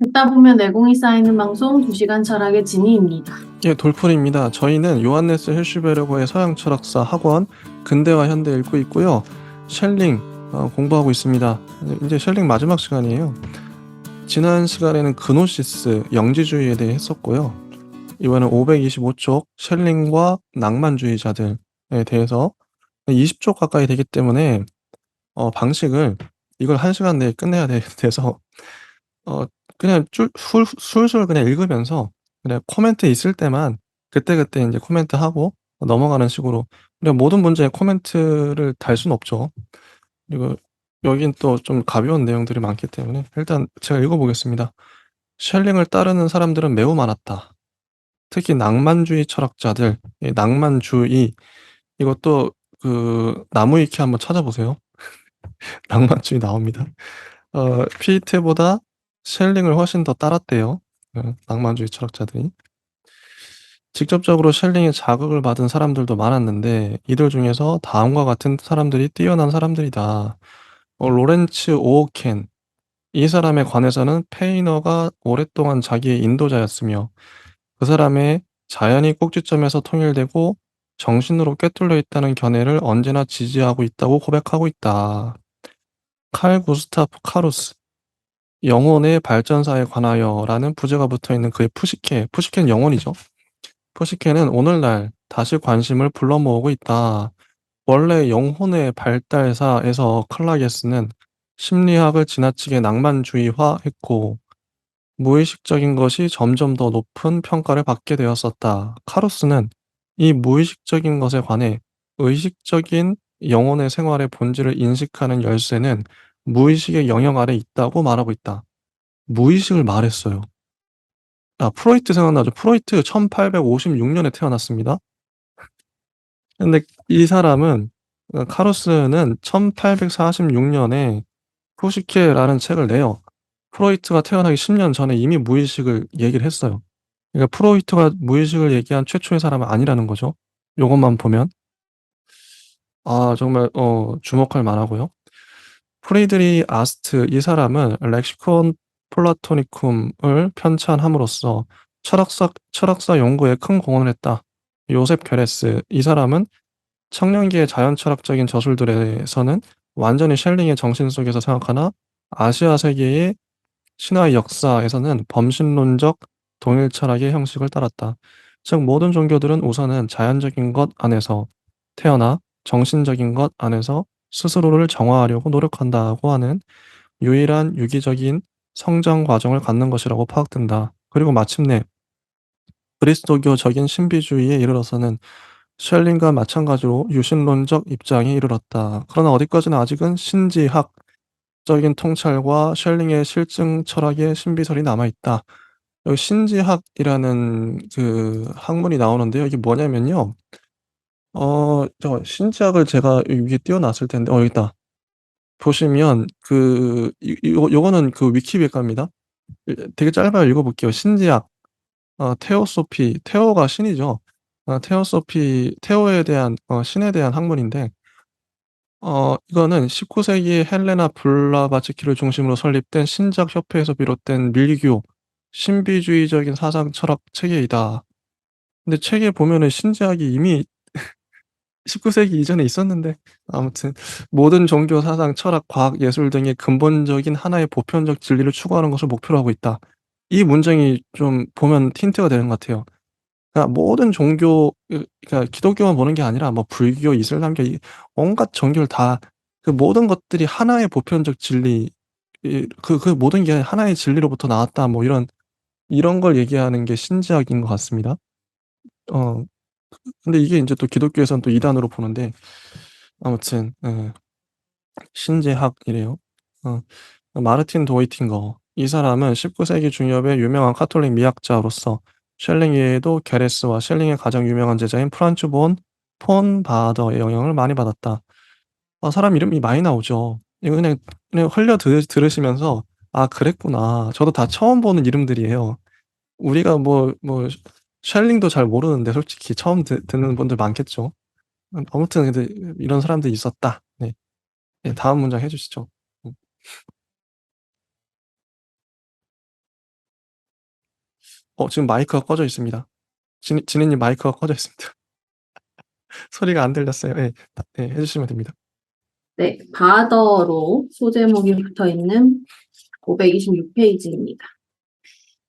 듣다 보면 내공이 쌓이는 방송 2시간 철학의 진희입니다. 예, 돌풀입니다. 저희는 요한네스 헬슈베르그의 서양 철학사 학원 근대와 현대 읽고 있고요. 셸링 공부하고 있습니다. 이제 셸링 마지막 시간이에요. 지난 시간에는 그노시스 영지주의에 대해 했었고요. 이번엔 525쪽 셸링과 낭만주의자들에 대해서 20쪽 가까이 되기 때문에 방식을 이걸 1시간 내에 끝내야 돼서 어 그냥 술술 그냥 읽으면서 그냥 코멘트 있을 때만 그때그때 인제 코멘트하고 넘어가는 식으로. 그냥 모든 문제에 코멘트를 달 수는 없죠. 그리고 여긴 또 좀 가벼운 내용들이 많기 때문에 일단 제가 읽어 보겠습니다. "셸링을 따르는 사람들은 매우 많았다. 특히 낭만주의 철학자들." 이 낭만주의 이것도 나무위키 한번 찾아보세요. 낭만주의 나옵니다. 피테보다 셸링을 훨씬 더 따랐대요, 낭만주의 철학자들이. 직접적으로 셸링의 자극을 받은 사람들도 많았는데 이들 중에서 다음과 같은 사람들이 뛰어난 사람들이다. 로렌츠 오어켄. 이 사람에 관해서는 페이너가 오랫동안 자기의 인도자였으며 그 사람의 자연이 꼭지점에서 통일되고 정신으로 꿰뚫려 있다는 견해를 언제나 지지하고 있다고 고백하고 있다. 칼 구스타프 카루스. 영혼의 발전사에 관하여라는 부제가 붙어 있는 그의 푸시케는 영혼이죠. 푸시케는 오늘날 다시 관심을 불러 모으고 있다. 원래 영혼의 발달사에서 클라게스는 심리학을 지나치게 낭만주의화했고 무의식적인 것이 점점 더 높은 평가를 받게 되었었다. 카루스는 이 무의식적인 것에 관해 의식적인 영혼의 생활의 본질을 인식하는 열쇠는 무의식의 영역 아래 있다고 말하고 있다. 무의식을 말했어요. 프로이트 생각나죠? 프로이트 1856년에 태어났습니다. 근데 이 사람은 카루스는 1846년에 푸시케라는 책을 내요. 프로이트가 태어나기 10년 전에 이미 무의식을 얘기를 했어요. 그러니까 프로이트가 무의식을 얘기한 최초의 사람은 아니라는 거죠. 요것만 보면. 정말 주목할 만하고요. 프리드리 아스트 이 사람은 렉시콘 플라토니쿰을 편찬함으로써 철학사 연구에 큰 공헌을 했다. 요셉 게레스 이 사람은 청년기의 자연 철학적인 저술들에서는 완전히 셸링의 정신 속에서 생각하나 아시아 세계의 신화의 역사에서는 범신론적 동일 철학의 형식을 따랐다. 즉 모든 종교들은 우선은 자연적인 것 안에서 태어나 정신적인 것 안에서 스스로를 정화하려고 노력한다고 하는 유일한 유기적인 성장 과정을 갖는 것이라고 파악된다. 그리고 마침내 그리스도교적인 신비주의에 이르러서는 셸링과 마찬가지로 유신론적 입장에 이르렀다. 그러나 어디까지나 아직은 신지학적인 통찰과 셸링의 실증 철학의 신비설이 남아 있다. 여기 신지학이라는 학문이 나오는데요. 이게 뭐냐면요. 신지학을 제가 이 위에 띄워 놨을 텐데 여기 있다. 보시면 요거는 위키백과입니다. 되게 짧아요. 읽어 볼게요. 신지학 테오소피 테오가 신이죠. 테오에 대한 신에 대한 학문인데 이거는 19 세기 헬레나 블라바츠키를 중심으로 설립된 신지학 협회에서 비롯된 밀교 신비주의적인 사상 철학 체계이다. 근데 책에 보면은 신지학이 이미 19 세기 이전에 있었는데 아무튼 "모든 종교 사상, 철학, 과학, 예술 등의 근본적인 하나의 보편적 진리를 추구하는 것을 목표로 하고 있다." 이 문장이 좀 보면 힌트가 되는 것 같아요. 그러니까 모든 종교 그러니까 기독교만 보는 게 아니라 뭐 불교, 이슬람교 이 온갖 종교를 다 모든 것들이 하나의 보편적 진리 그 모든 게 하나의 진리로부터 나왔다 뭐 이런 걸 얘기하는 게 신지학인 것 같습니다. 어 근데 이게 인제 또 기독교에서는 또 이단으로 보는데 아무튼 신지학이래요. 어 마르틴 도이팅거 이 사람은 19 세기 중엽의 유명한 카톨릭 미학자로서 셸링 외에도 게레스와 셸링의 가장 유명한 제자인 프란츠 폰 바더의 영향을 많이 받았다. 사람 이름이 많이 나오죠. 이거 그냥 흘려 들으시면서 '아 그랬구나.' 저도 다 처음 보는 이름들이에요. 우리가 셸링도 잘 모르는데 솔직히 처음 듣는 분들 많겠죠. 아무튼 근데 이런 사람들이 있었다. 네. 네 다음 문장 해 주시죠. 음. 지금 마이크가 꺼져 있습니다. 지니님 마이크가 꺼져 있습니다. 소리가 안 들렸어요. 예. 네, 해주시면 됩니다. 네, 바더로 소제목이 붙어 있는 526페이지입니다.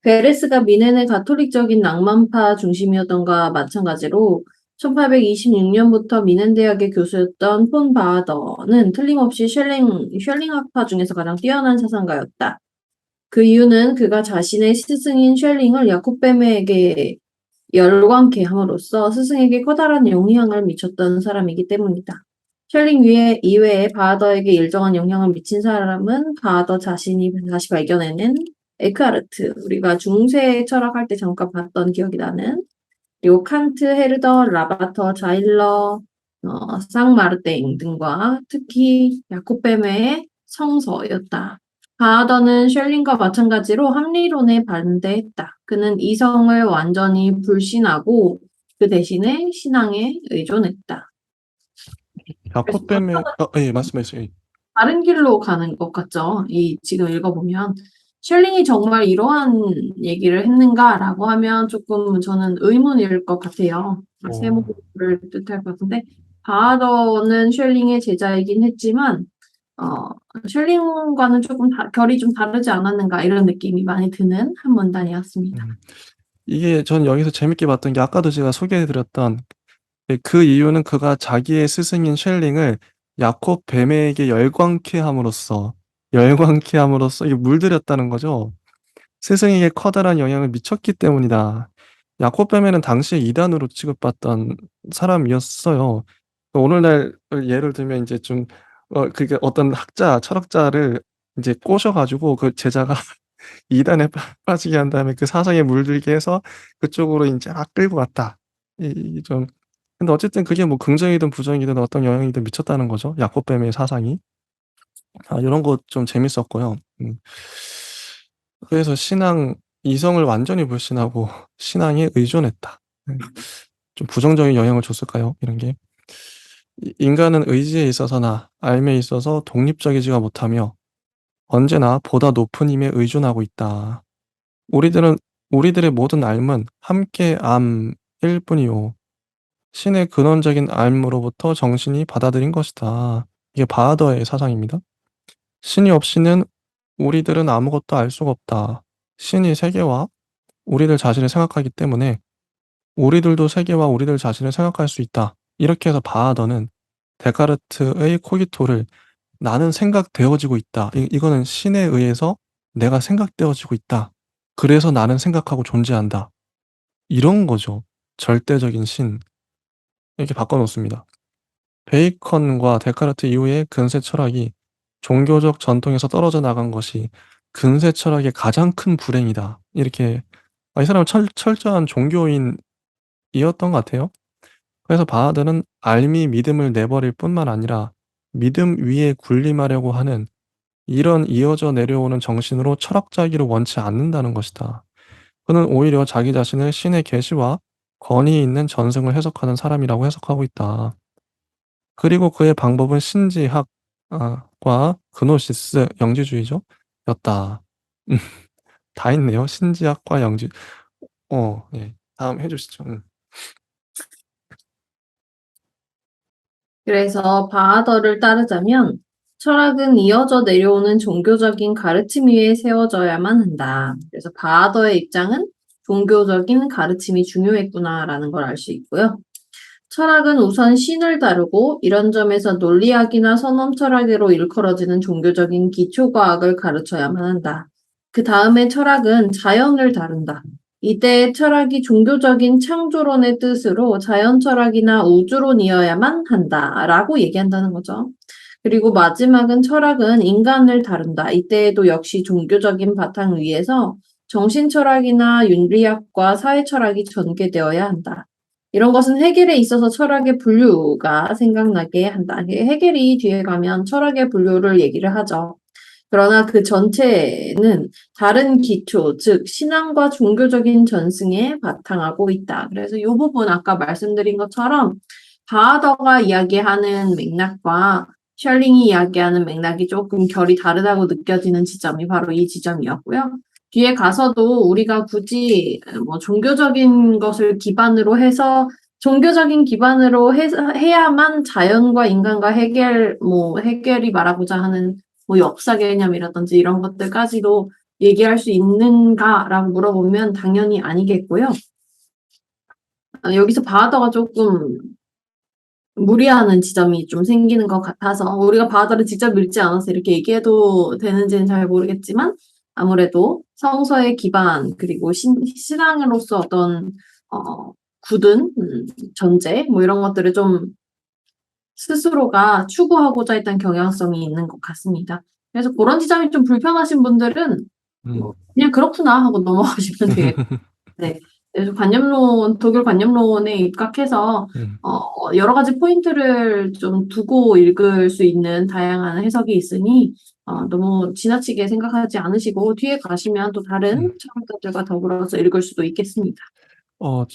베레스가 미넨의 가톨릭적인 낭만파 중심이었던가 마찬가지로 1826년부터 미넨 대학의 교수였던 폰 바더는 틀림없이 쉘링학파 중에서 가장 뛰어난 사상가였다. 그 이유는 그가 자신의 스승인 쉘링을 야콥 베메에게 열광케 함으로써 스승에게 커다란 영향을 미쳤던 사람이기 때문이다. 쉘링 이외에 바하더에게 일정한 영향을 미친 사람은 바하더 자신이 다시 발견해낸 에크하르트, 우리가 중세 철학할 때 잠깐 봤던 기억이 나는, 그리고 칸트, 헤르더, 라바터, 자일러, 쌍마르땡 등과 특히 야콥 베메의 성서였다. 바하더는 쉘링과 마찬가지로 합리론에 반대했다. 그는 이성을 완전히 불신하고 그 대신에 신앙에 의존했다. 그래서 야코뱀의 예, 말씀하세요. 예. 다른 길로 가는 것 같죠? 지금 읽어보면. 쉘링이 정말 이러한 얘기를 했는가라고 하면 조금 저는 의문일 것 같아요. 세모를 뜻할 것 같은데, 바하더는 쉘링의 제자이긴 했지만, 쉘링과는 조금 결이 좀 다르지 않았는가 이런 느낌이 많이 드는 한 문단이었습니다. 이게 전 여기서 재밌게 봤던 게 아까도 제가 소개해드렸던 그 이유는 그가 자기의 스승인 쉘링을 야콥 베메에게 열광케 함으로써 이게 물들였다는 거죠. 스승에게 커다란 영향을 미쳤기 때문이다. 야콥 베메는 당시에 이단으로 취급받던 사람이었어요. 오늘날 예를 들면 이제 좀 그게 어떤 철학자를 이제 꼬셔가지고 그 제자가 이단에 빠지게 한 다음에 그 사상에 물들게 해서 그쪽으로 이제 끌고 갔다. 좀 근데 어쨌든 그게 뭐 긍정이든 부정이든 어떤 영향이든 미쳤다는 거죠. 야콥 뱀의 사상이. 이런 거 좀 재밌었고요. 그래서 이성을 완전히 불신하고 신앙에 의존했다. 좀 부정적인 영향을 줬을까요? 이런 게. 인간은 의지에 있어서나 삶에 있어서 독립적이지가 못하며 언제나 보다 높은 힘에 의존하고 있다. 우리들의 모든 삶은 함께 암일 뿐이요. 신의 근원적인 삶으로부터 정신이 받아들인 것이다. 이게 바하더의 사상입니다. 신이 없이는 우리들은 아무것도 알 수가 없다. 신이 세계와 우리들 자신을 생각하기 때문에 우리들도 세계와 우리들 자신을 생각할 수 있다. 이렇게 해서 바하더는 데카르트의 코기토를 나는 생각되어지고 있다. 이거는 신에 의해서 내가 생각되어지고 있다. 그래서 나는 생각하고 존재한다. 이런 거죠. 절대적인 신. 이렇게 바꿔놓습니다. 베이컨과 데카르트 이후의 근세 철학이 종교적 전통에서 떨어져 나간 것이 근세 철학의 가장 큰 불행이다. 이렇게 이 사람은 철저한 종교인이었던 것 같아요. 그래서 바하드는 알미 믿음을 내버릴 뿐만 아니라 믿음 위에 군림하려고 하는 이런 이어져 내려오는 정신으로 철학자이기를 원치 않는다는 것이다. 그는 오히려 자기 자신을 신의 계시와 권위 있는 전승을 해석하는 사람이라고 해석하고 있다. 그리고 그의 방법은 신지학과 그노시스 영지주의죠. 였다. 음, 다 있네요. 신지학과 영지. 예. 다음 해주시죠. 그래서 바하더를 따르자면 철학은 이어져 내려오는 종교적인 가르침 위에 세워져야만 한다. 그래서 바하더의 입장은 종교적인 가르침이 중요했구나라는 걸 알 수 있고요. 철학은 우선 신을 다루고 이런 점에서 논리학이나 선험 철학으로 일컬어지는 종교적인 기초과학을 가르쳐야만 한다. 그 다음에 철학은 자연을 다룬다. 이때 철학이 종교적인 창조론의 뜻으로 자연 철학이나 우주론이어야만 한다라고 얘기한다는 거죠. 그리고 마지막은 철학은 인간을 다룬다. 이때에도 역시 종교적인 바탕 위에서 정신 철학이나 윤리학과 사회 철학이 전개되어야 한다. 이런 것은 해겔에 있어서 철학의 분류가 생각나게 한다. 해겔이 뒤에 가면 철학의 분류를 얘기를 하죠. 그러나 그 전체는 다른 기초, 즉 신앙과 종교적인 전승에 바탕하고 있다. 그래서 이 부분 아까 말씀드린 것처럼 바하더가 이야기하는 맥락과 셜링이 이야기하는 맥락이 조금 결이 다르다고 느껴지는 지점이 바로 이 지점이었고요. 뒤에 가서도 우리가 굳이 뭐 종교적인 것을 기반으로 해서 종교적인 기반으로 해야만 자연과 인간과 해결이 말하고자 하는 뭐 역사 개념이라든지 이런 것들까지도 얘기할 수 있는가라고 물어보면 당연히 아니겠고요. 여기서 바하더가 조금 무리하는 지점이 좀 생기는 것 같아서 우리가 바하더를 직접 읽지 않아서 이렇게 얘기해도 되는지는 잘 모르겠지만 아무래도 성서의 기반 그리고 신앙으로서 어떤 굳은 전제 뭐 이런 것들을 좀 스스로가 추구하고자 했던 경향성이 있는 것 같습니다. 그래서 그런 지점이 좀 불편하신 분들은 뭐 그냥 그렇구나 하고 넘어가시면 되겠고 네. 그래서 독일 관념론에 입각해서 여러 가지 포인트를 좀 두고 읽을 수 있는 다양한 해석이 있으니 너무 지나치게 생각하지 않으시고 뒤에 가시면 또 다른 철학자들과 더불어서 읽을 수도 있겠습니다.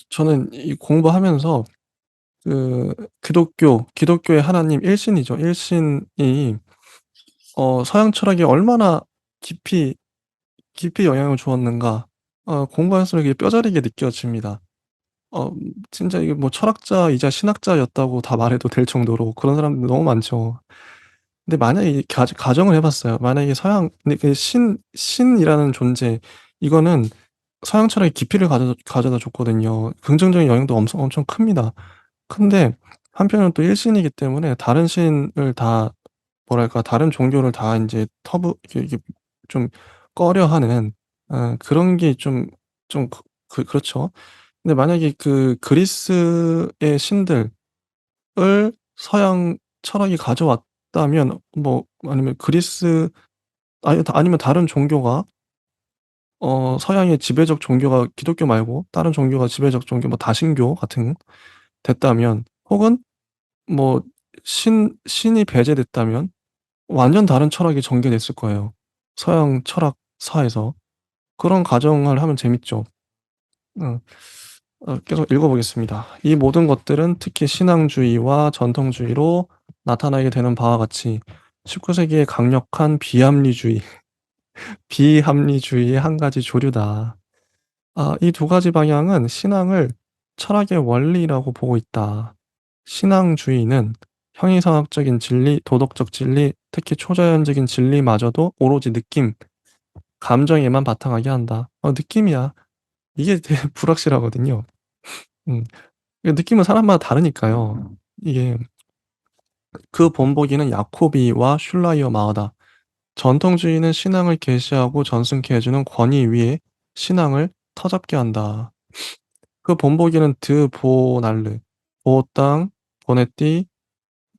저는 이 공부하면서 그 기독교의 하나님 일신이죠. 일신이 서양 철학에 얼마나 깊이 영향을 주었는가 공부할수록 이게 뼈저리게 느껴집니다. 진짜 이게 뭐 철학자이자 신학자였다고 다 말해도 될 정도로 그런 사람들 너무 많죠. 근데 만약에 이 가정을 해 봤어요. 만약에 근데 그 신이라는 존재 이거는 서양 철학의 깊이를 가져다 줬거든요. 긍정적인 영향도 엄청 큽니다. 근데 한편으로는 또 일신이기 때문에 다른 신을 다 뭐랄까 다른 종교를 다 인제 이게 좀 꺼려하는 그런 게 좀 그렇죠. 근데 만약에 그 그리스의 신들을 서양 철학이 가져왔다면 뭐 아니면 아니면 다른 종교가 서양의 지배적 종교가 기독교 말고 다른 종교가 지배적 종교 뭐 다신교 같은 됐다면 혹은 뭐 신이 배제됐다면 완전 다른 철학이 전개됐을 거예요, 서양 철학사에서. 그런 가정을 하면 재밌죠. 어. 계속 읽어 보겠습니다. "이 모든 것들은 특히 신앙주의와 전통주의로 나타나게 되는 바와 같이 19 세기의 강력한 비합리주의의 한 가지 조류다. 이 두 가지 방향은 신앙을 철학의 원리라고 보고 있다. 신앙주의는 형이상학적인 진리, 도덕적 진리, 특히 초자연적인 진리마저도 오로지 느낌, 감정에만 바탕하게 한다." 느낌이야. 이게 되게 불확실하거든요. 음. 느낌은 사람마다 다르니까요. 이게 그 본보기는 야코비와 슐라이어 마어다. 전통주의는 신앙을 계시하고 전승케 해 주는 권위 위에 신앙을 터잡게 한다. 그 본보기는 드 보날르, 보땅, 보네띠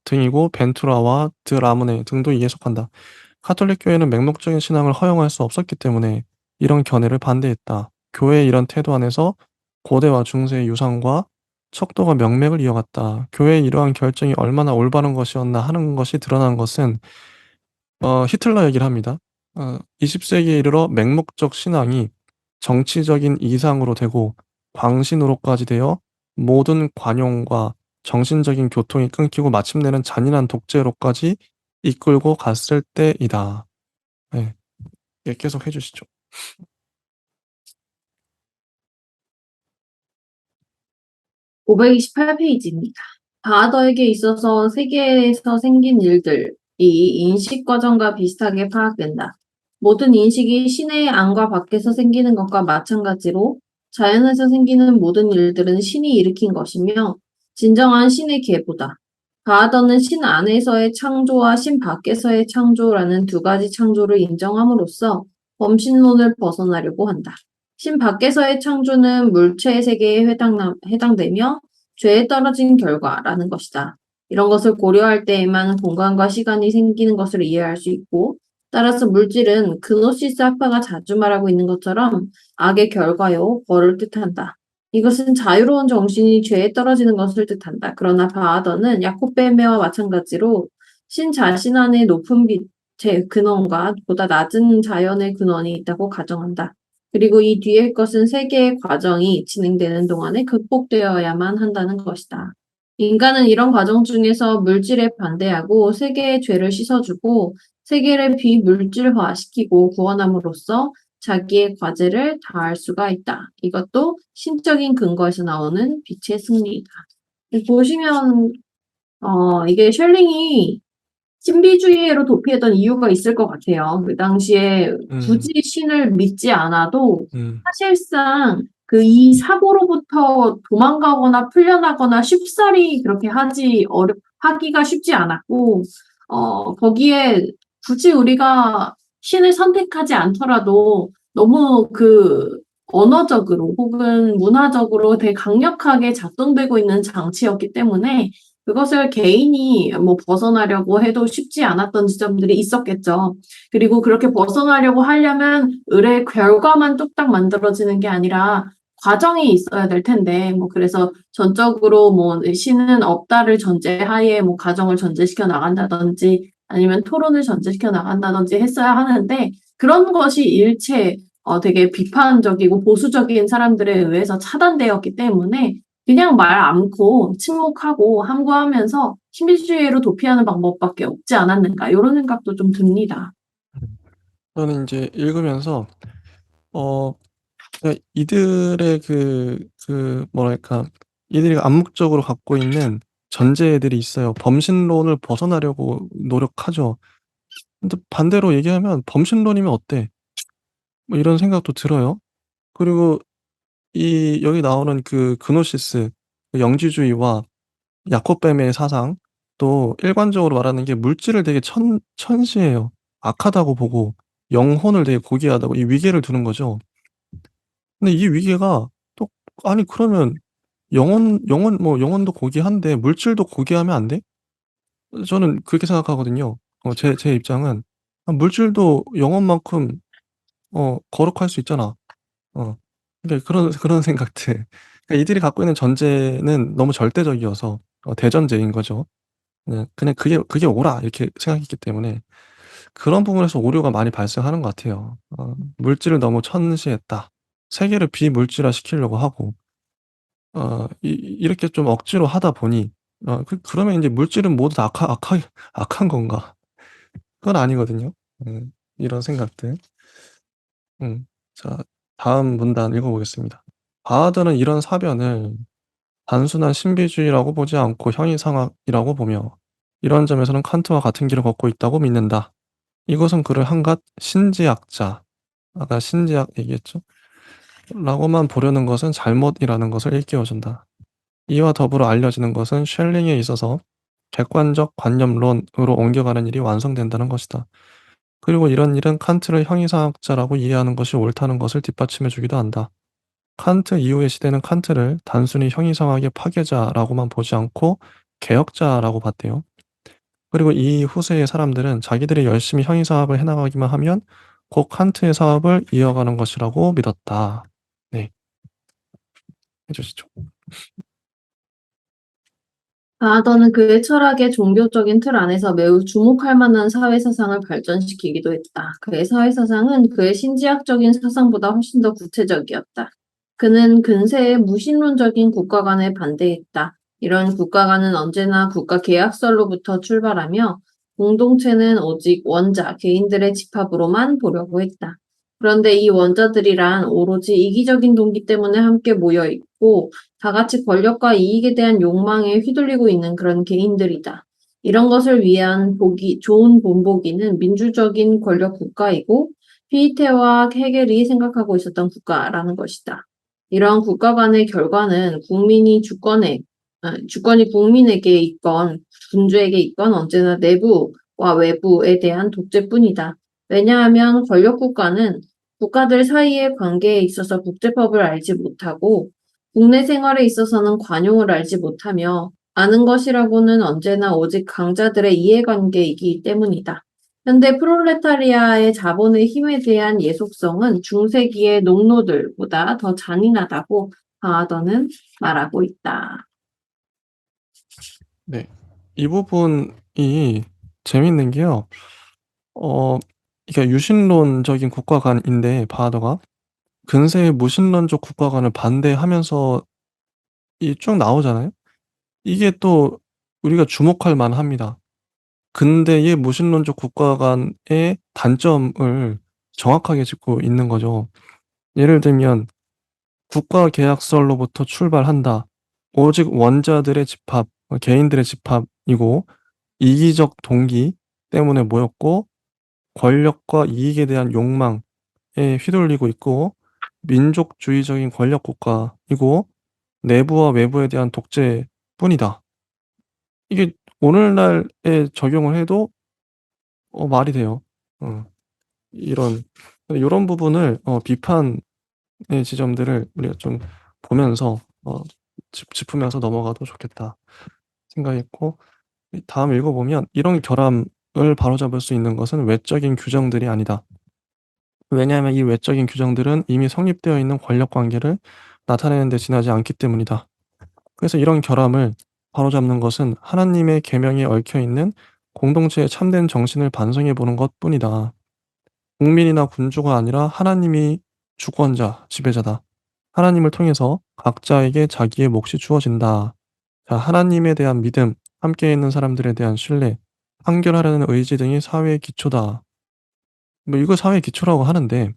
등이고 벤투라와 드 라무네 등도 이에 속한다. 카톨릭 교회는 맹목적인 신앙을 허용할 수 없었기 때문에 이런 견해를 반대했다. 교회의 이런 태도 안에서 고대와 중세의 유산과 척도가 명맥을 이어갔다. 교회의 이러한 결정이 얼마나 올바른 것이었나 하는 것이 드러난 것은 히틀러 얘기를 합니다. 20 세기에 이르러 맹목적 신앙이 정치적인 이상으로 되고 광신으로까지 되어 모든 관용과 정신적인 교통이 끊기고 마침내는 잔인한 독재로까지 이끌고 갔을 때이다. 네. 예 계속 해 주시죠. 528페이지입니다. 바하더에게 있어서 세계에서 생긴 일들이 인식 과정과 비슷하게 파악된다. 모든 인식이 신의 안과 밖에서 생기는 것과 마찬가지로 자연에서 생기는 모든 일들은 신이 일으킨 것이며 진정한 신의 계보다. 바하더는 신 안에서의 창조와 신 밖에서의 창조라는 두 가지 창조를 인정함으로써 범신론을 벗어나려고 한다. 신 밖에서의 창조는 물체 세계에 해당되며 죄에 떨어진 결과라는 것이다. 이런 것을 고려할 때에만 공간과 시간이 생기는 것을 이해할 수 있고, 따라서 물질은 그노시스 학파가 자주 말하고 있는 것처럼 악의 결과요, 벌을 뜻한다. 이것은 자유로운 정신이 죄에 떨어지는 것을 뜻한다. 그러나 바하더는 야콥베메와 마찬가지로 신 자신 안에 높은 빛의 근원과 보다 낮은 자연의 근원이 있다고 가정한다. 그리고 이 뒤의 것은 세계의 과정이 진행되는 동안에 극복되어야만 한다는 것이다. 인간은 이런 과정 중에서 물질에 반대하고 세계의 죄를 씻어주고 세계를 비물질화시키고 구원함으로써 자기의 과제를 다할 수가 있다. 이것도 신적인 근거에서 나오는 빛의 승리이다. 보시면 이게 쉘링이 신비주의로 도피했던 이유가 있을 것 같아요. 그 당시에 굳이 신을 믿지 않아도 음. 사실상 그 이 사고로부터 도망가거나 풀려나거나 쉽사리 그렇게 하기가 쉽지 않았고, 거기에 굳이 우리가 신을 선택하지 않더라도 너무 그 언어적으로 혹은 문화적으로 되게 강력하게 작동되고 있는 장치였기 때문에 그것을 개인이 뭐 벗어나려고 해도 쉽지 않았던 지점들이 있었겠죠. 그리고 그렇게 벗어나려고 하려면 의뢰 결과만 뚝딱 만들어지는 게 아니라 과정이 있어야 될 텐데, 뭐 그래서 전적으로 뭐 신은 없다를 전제하에 뭐 가정을 전제시켜 나간다든지 아니면 토론을 전제시켜 나간다든지 했어야 하는데 그런 것이 일체 되게 비판적이고 보수적인 사람들에 의해서 차단되었기 때문에 그냥 말 않고 침묵하고 함구하면서 신비주의로 도피하는 방법밖에 없지 않았는가 이런 생각도 좀 듭니다. 저는 인제 읽으면서 어 이들의 뭐랄까, 이들이 암묵적으로 갖고 있는 전제들이 있어요. 범신론을 벗어나려고 노력하죠. 근데 반대로 얘기하면 '범신론이면 어때?' 뭐 이런 생각도 들어요. 그리고 여기 나오는 그 그노시스, 그 영지주의와 야코베메의 사상도 일관적으로 말하는 게 물질을 되게 천시해요. 악하다고 보고 영혼을 되게 고귀하다고 이 위계를 두는 거죠. 근데 이 위계가 또, 아니 그러면 영혼도 고귀한데 물질도 고귀하면 안 돼? 저는 그렇게 생각하거든요. 제 입장은 '아, 물질도 영혼만큼 거룩할 수 있잖아.' 어. 그러니까 그런 생각들. 그러니까 이들이 갖고 있는 전제는 너무 절대적이어서 대전제인 거죠. 그냥 '그게 옳아.' 이렇게 생각했기 때문에 그런 부분에서 오류가 많이 발생하는 것 같아요. '물질을 너무 천시했다.' 세계를 비물질화 시키려고 하고 이렇게 좀 억지로 하다 보니 그러면 인제 '물질은 모두 다 악한 건가?' 그건 아니거든요. 이런 생각들. 음. 자, 다음 문단 읽어 보겠습니다. 바하드는 이런 사변을 단순한 신비주의라고 보지 않고 형이상학이라고 보며 이런 점에서는 칸트와 같은 길을 걷고 있다고 믿는다. 이것은 그를 한갓 신지학자, 아까 신지학 얘기했죠? 라고만 보려는 것은 잘못이라는 것을 일깨워 준다. 이와 더불어 알려지는 것은 쉘링에 있어서 객관적 관념론으로 옮겨가는 일이 완성된다는 것이다. 그리고 이런 일은 칸트를 형이상학자라고 이해하는 것이 옳다는 것을 뒷받침해 주기도 한다. 칸트 이후의 시대는 칸트를 단순히 형이상학의 파괴자라고만 보지 않고 개혁자라고 봤대요. 그리고 이 후세의 사람들은 자기들이 열심히 형이상학을 해나가기만 하면 곧 칸트의 사업을 이어가는 것이라고 믿었다. 네, 해주시죠. 바하더는 그의 철학의 종교적인 틀 안에서 매우 주목할 만한 사회사상을 발전시키기도 했다. 그의 사회사상은 그의 신지학적인 사상보다 훨씬 더 구체적이었다. 그는 근세의 무신론적인 국가관에 반대했다. 이런 국가관은 언제나 국가 계약설로부터 출발하며 공동체는 오직 원자, 개인들의 집합으로만 보려고 했다. 그런데 이 원자들이란 오로지 이기적인 동기 때문에 함께 모여 있고 다 같이 권력과 이익에 대한 욕망에 휘둘리고 있는 그런 개인들이다. 이런 것을 위한 좋은 본보기는 민주적인 권력 국가이고 피이테와 헤겔이 생각하고 있었던 국가라는 것이다. 이러한 국가 간의 결과는 주권이 국민에게 있건 군주에게 있건 언제나 내부와 외부에 대한 독재뿐이다. 왜냐하면 권력 국가는 국가들 사이의 관계에 있어서 국제법을 알지 못하고 국내 생활에 있어서는 관용을 알지 못하며 아는 것이라고는 언제나 오직 강자들의 이해관계이기 때문이다. 현대 프롤레타리아의 자본의 힘에 대한 예속성은 중세기의 농노들보다 더 잔인하다고 바하더는 말하고 있다. 네. 이 부분이 재밌는 게요. 어 그러니까 유신론적인 국가관인데 바하더가 근세의 무신론적 국가관을 반대하면서 쭉 나오잖아요. 이게 또 우리가 주목할 만합니다. 근대의 무신론적 국가관의 단점을 정확하게 짚고 있는 거죠. 예를 들면 국가 계약설로부터 출발한다. 오직 원자들의 집합, 개인들의 집합이고 이기적 동기 때문에 모였고 권력과 이익에 대한 욕망에 휘둘리고 있고 민족주의적인 권력 국가이고 내부와 외부에 대한 독재뿐이다. 이게 오늘날에 적용을 해도 말이 돼요. 어 이런 요런 부분을 비판의 지점들을 우리가 좀 보면서 짚으면서 넘어가도 좋겠다 생각했고, 다음 읽어 보면 "이런 결함을 바로잡을 수 있는 것은 외적인 규정들이 아니다. 왜냐하면 이 외적인 규정들은 이미 성립되어 있는 권력 관계를 나타내는 데 지나지 않기 때문이다. 그래서 이런 결함을 바로잡는 것은 하나님의 계명에 얽혀 있는 공동체의 참된 정신을 반성해 보는 것뿐이다. 국민이나 군주가 아니라 하나님이 주권자, 지배자다. 하나님을 통해서 각자에게 자기의 몫이 주어진다. 자, 하나님에 대한 믿음, 함께 있는 사람들에 대한 신뢰, 판결하려는 의지 등이 사회의 기초다." 뭐 이거 사회의 기초라고 하는데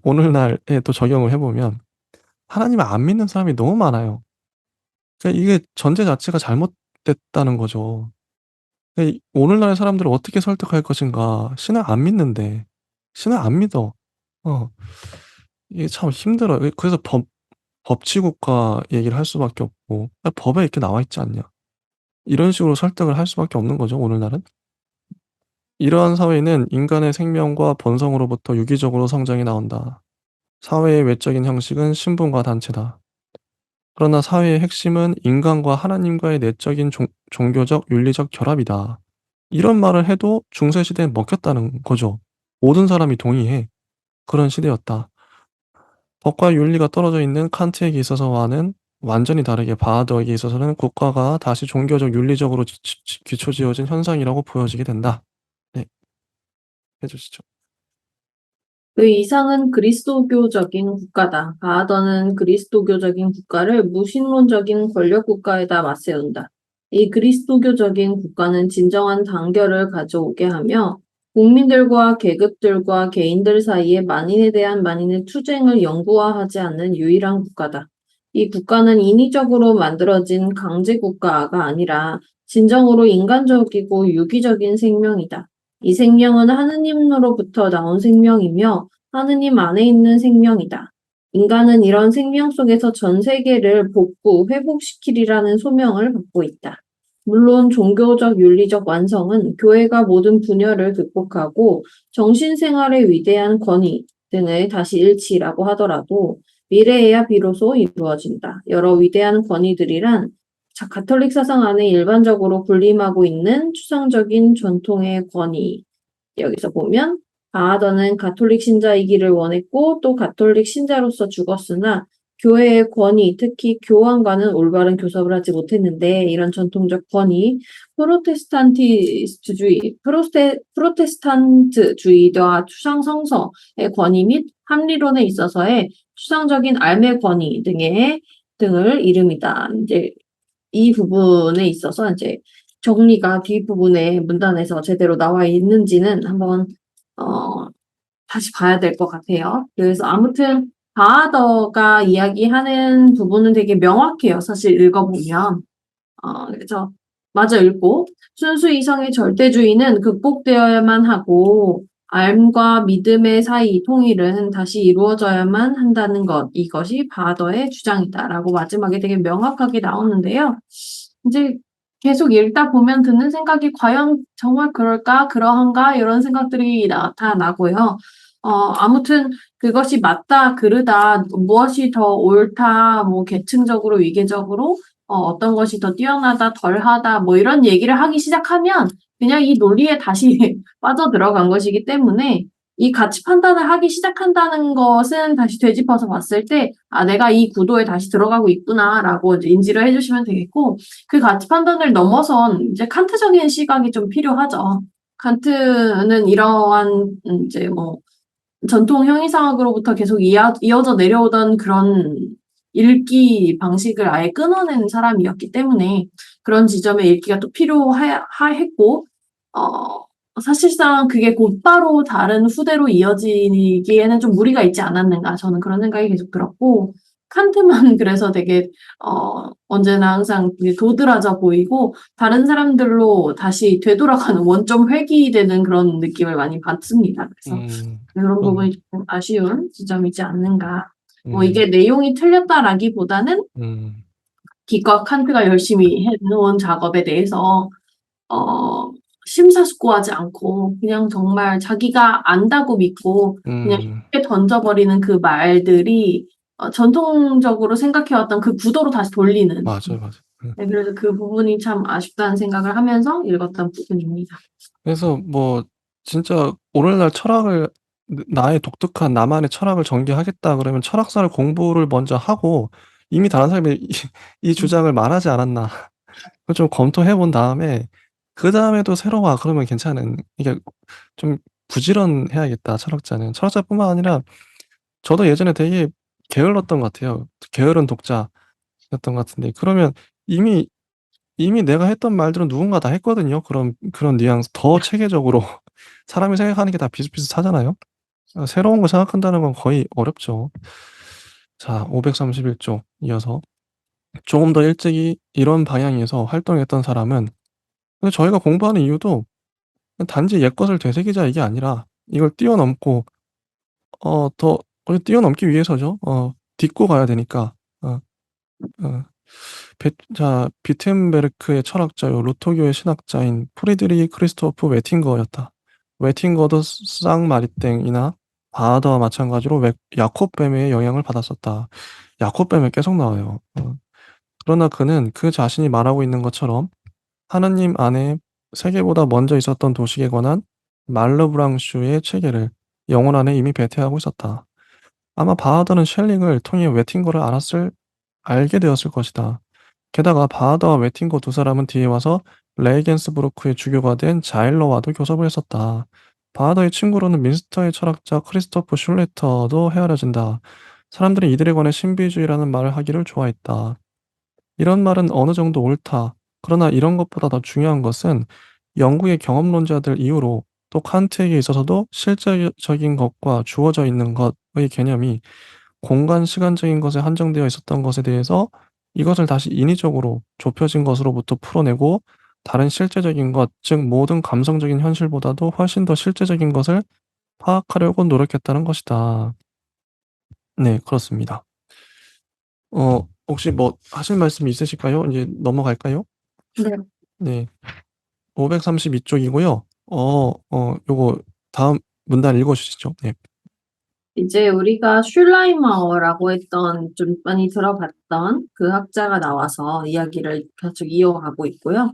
오늘날에 또 적용을 해 보면 하나님을 안 믿는 사람이 너무 많아요. 그러니까 이게 전제 자체가 잘못됐다는 거죠. 이 오늘날의 사람들을 어떻게 설득할 것인가. 신을 안 믿는데. 신을 안 믿어. 어. 이게 참 힘들어요. 그래서 법치국가 얘기를 할 수밖에 없고 법에 이렇게 나와 있지 않냐. 이런 식으로 설득을 할 수밖에 없는 거죠, 오늘날은. 이러한 사회는 인간의 생명과 본성으로부터 유기적으로 성장이 나온다. 사회의 외적인 형식은 신분과 단체다. 그러나 사회의 핵심은 인간과 하나님과의 내적인 종교적, 윤리적 결합이다. 이런 말을 해도 중세 시대엔 먹혔다는 거죠. 모든 사람이 동의해. 그런 시대였다. 법과 윤리가 떨어져 있는 칸트에게 있어서와는 완전히 다르게 바하더에게 있어서는 국가가 다시 종교적, 윤리적으로 기초지어진 현상이라고 보여지게 된다. 네, 해주시죠. 그 이상은 그리스도교적인 국가다. 바하더는 그리스도교적인 국가를 무신론적인 권력 국가에다 맞세운다. 이 그리스도교적인 국가는 진정한 단결을 가져오게 하며 국민들과 계급들과 개인들 사이에 만인에 대한 만인의 투쟁을 영구화하지 않는 유일한 국가다. 이 국가는 인위적으로 만들어진 강제 국가가 아니라 진정으로 인간적이고 유기적인 생명이다. 이 생명은 하느님으로부터 나온 생명이며 하느님 안에 있는 생명이다. 인간은 이런 생명 속에서 전 세계를 복구, 회복시키리라는 소명을 받고 있다. 물론 종교적, 윤리적 완성은 교회가 모든 분열을 극복하고 정신생활의 위대한 권위 등을 다시 일치라고 하더라도 미래에야 비로소 이루어진다. 여러 위대한 권위들이란 가톨릭 사상 안에 일반적으로 군림하고 있는 추상적인 전통의 권위. 여기서 보면 바하더는 가톨릭 신자이기를 원했고 또 가톨릭 신자로서 죽었으나 교회의 권위, 특히 교황과는 올바른 교섭을 하지 못했는데 이런 전통적 권위, 프로테스탄트주의와 추상 성서의 권위 및 합리론에 있어서의 추상적인 알매 권위 등을 이름이다. 이제 이 부분에 있어서 이제 정리가 뒷부분에 문단에서 제대로 나와 있는지는 한번 다시 봐야 될 것 같아요. 그래서 아무튼 바하더가 이야기하는 부분은 되게 명확해요. 사실 읽어보면. 그래서 마저 읽고 순수 이성의 절대주의는 극복되어야만 하고 알과 믿음의 사이 통일은 다시 이루어져야만 한다는 것. 이것이 바하더의 주장이다라고 마지막에 되게 명확하게 나오는데요. 이제 계속 읽다 보면 드는 생각이 과연 정말 그럴까? 그러한가? 이런 생각들이 나타나고요. 아무튼 그것이 맞다, 그르다, 무엇이 더 옳다, 뭐 계층적으로, 위계적으로 어떤 것이 더 뛰어나다, 덜하다, 뭐 이런 얘기를 하기 시작하면 그냥 이 논리에 다시 빠져들어간 것이기 때문에 이 가치 판단을 하기 시작한다는 것은 다시 되짚어서 봤을 때, 내가 이 구도에 다시 들어가고 있구나라고 이제 인지를 해주시면 되겠고, 그 가치 판단을 넘어선 이제 칸트적인 시각이 좀 필요하죠. 칸트는 이러한 이제 뭐 전통 형이상학으로부터 계속 이어져 내려오던 그런 읽기 방식을 아예 끊어낸 사람이었기 때문에 그런 지점에 읽기가 또 필요했고, 사실상 그게 곧바로 다른 후대로 이어지기에는 좀 무리가 있지 않았는가 저는 그런 생각이 계속 들었고 칸트만 그래서 되게 언제나 항상 되게 도드라져 보이고 다른 사람들로 다시 되돌아가는 원점 회귀되는 그런 느낌을 많이 받습니다. 그래서 음. 그런 그렇네요. 부분이 좀 아쉬운 지점이지 않는가. 뭐 음. 이게 내용이 틀렸다라기보다는 음. 기껏 칸트가 열심히 해놓은 작업에 대해서 어, 심사숙고하지 않고 그냥 정말 자기가 안다고 믿고 그냥 음. 쉽게 던져버리는 그 말들이 전통적으로 생각해왔던 그 구도로 다시 돌리는. 맞아요, 맞아요. 네, 그래서 그 부분이 참 아쉽다는 생각을 하면서 읽었던 부분입니다. 그래서 뭐 진짜 오늘날 철학을 나의 독특한 나만의 철학을 전개하겠다 그러면 철학사를 공부를 먼저 하고 이미 다른 사람이 이 음, 주장을 말하지 않았나 그걸 좀 검토해 본 다음에 그다음에도 새로 와 그러면 괜찮은 이게 좀 부지런해야겠다 철학자는. 철학자뿐만 아니라 저도 예전에 되게 게을렀던 것 같아요. 게으른 독자였던 것 같은데 그러면 이미 내가 했던 말들은 누군가 다 했거든요. 그런 뉘앙스 더 체계적으로 사람이 생각하는 게 다 비슷비슷하잖아요. 새로운 거 생각한다는 건 거의 어렵죠. 자 531쪽 이어서 조금 더 일찍이 이런 방향에서 활동했던 사람은 근데 저희가 공부하는 이유도 단지 옛것을 되새기자 이게 아니라 이걸 뛰어넘고 더 뛰어넘기 위해서죠. 딛고 가야 되니까. 어 어. 비텐베르크의 철학자요 루터교의 신학자인 프리드리히 크리스토프 웨팅거였다. 웨팅거도 쌍마리땡이나 바하더와 마찬가지로 야콥 뱀의 영향을 받았었다. 야콥 뱀에 계속 나와요. 그러나 그는 그 자신이 말하고 있는 것처럼 하느님 안에 세계보다 먼저 있었던 도식에 관한 말르브랑슈의 체계를 영혼 안에 이미 배태하고 있었다. 아마 바하더는 셸링을 통해 웨팅거를 알게 되었을 것이다. 게다가 바하더와 웨팅거 두 사람은 뒤에 와서 레이겐스부르크의 주교가 된 자일러와도 교섭을 했었다. 바하더의 친구로는 민스터의 철학자 크리스토프 슐레터도 헤아려진다. 사람들이 이들에 관해 신비주의라는 말을 하기를 좋아했다. 이런 말은 어느 정도 옳다. 그러나 이런 것보다 더 중요한 것은 영국의 경험론자들 이후로 또 칸트에게 있어서도 실제적인 것과 주어져 있는 것의 개념이 공간 시간적인 것에 한정되어 있었던 것에 대해서 이것을 다시 인위적으로 좁혀진 것으로부터 풀어내고 다른 실제적인 것, 즉 모든 감성적인 현실보다도 훨씬 더 실제적인 것을 파악하려고 노력했다는 것이다. 네, 그렇습니다. 혹시 뭐 하실 말씀 있으실까요? 이제 넘어갈까요? 네. 네. 532 쪽이고요. 요거 다음 문단 읽어 주시죠. 네. 이제 우리가 슐라이마어라고 했던 좀 많이 들어봤던 그 학자가 나와서 이야기를 계속 이어가고 있고요.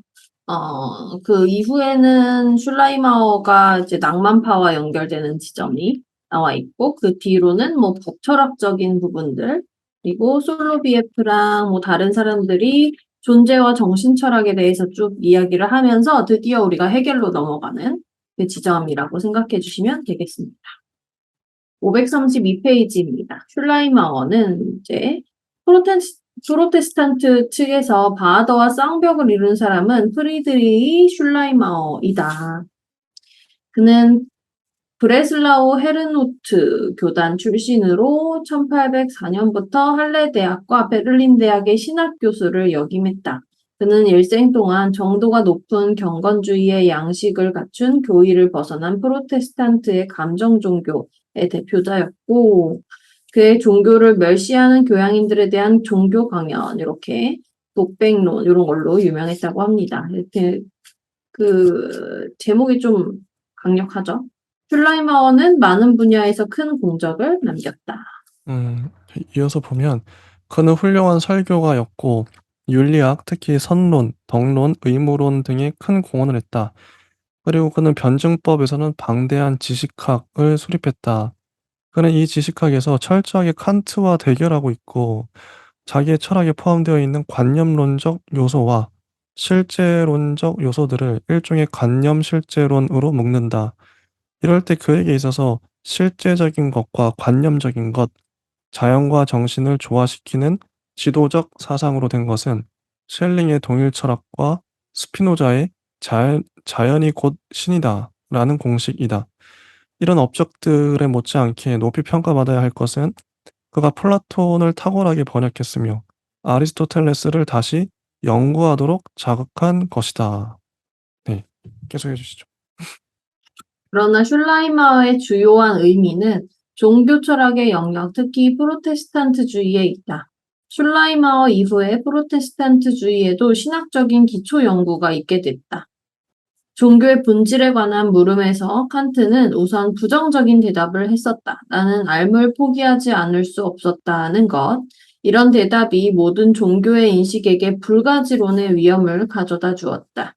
그 이후에는 슐라이마어가 이제 낭만파와 연결되는 지점이 나와 있고 그 뒤로는 뭐 법철학적인 부분들 그리고 솔로비에프랑 뭐 다른 사람들이 존재와 정신철학에 대해서 쭉 이야기를 하면서 드디어 우리가 해결로 넘어가는 그 지점이라고 생각해 주시면 되겠습니다. 532페이지입니다. 슐라이마어는 이제 프로테스탄트 측에서 바하더와 쌍벽을 이룬 사람은 프리드리히 슐라이마어이다. 그는 브레슬라우 헤르노트 교단 출신으로 1804년부터 할레 대학과 베를린 대학의 신학 교수를 역임했다. 그는 일생 동안 정도가 높은 경건주의의 양식을 갖춘 교의를 벗어난 프로테스탄트의 감정 종교의 대표자였고, 그의 종교를 멸시하는 교양인들에 대한 종교 강연, 이렇게 독백론 이런 걸로 유명했다고 합니다. 이렇게 그 제목이 좀 강력하죠. 슐라이마어는 많은 분야에서 큰 공적을 남겼다. 이어서 보면 그는 훌륭한 설교가였고 윤리학, 특히 선론, 덕론, 의무론 등에 큰 공헌을 했다. 그리고 그는 변증법에서는 방대한 지식학을 수립했다. 그는 이 지식학에서 철저하게 칸트와 대결하고 있고 자기의 철학에 포함되어 있는 관념론적 요소와 실제론적 요소들을 일종의 관념 실제론으로 묶는다. 이럴 때 그에게 있어서 실제적인 것과 관념적인 것, 자연과 정신을 조화시키는 지도적 사상으로 된 것은 셸링의 동일 철학과 스피노자의 자연이 곧 신이다. 라는 공식이다. 이런 업적들에 못지않게 높이 평가받아야 할 것은 그가 플라톤을 탁월하게 번역했으며 아리스토텔레스를 다시 연구하도록 자극한 것이다. 네. 계속해 주시죠. 그러나 슐라이마어의 주요한 의미는 종교 철학의 영역, 특히 프로테스탄트주의에 있다. 슐라이마어 이후에 프로테스탄트주의에도 신학적인 기초 연구가 있게 됐다. 종교의 본질에 관한 물음에서 칸트는 우선 부정적인 대답을 했었다. 나는 알물 포기하지 않을 수 없었다는 것. 이런 대답이 모든 종교의 인식에게 불가지론의 위험을 가져다 주었다.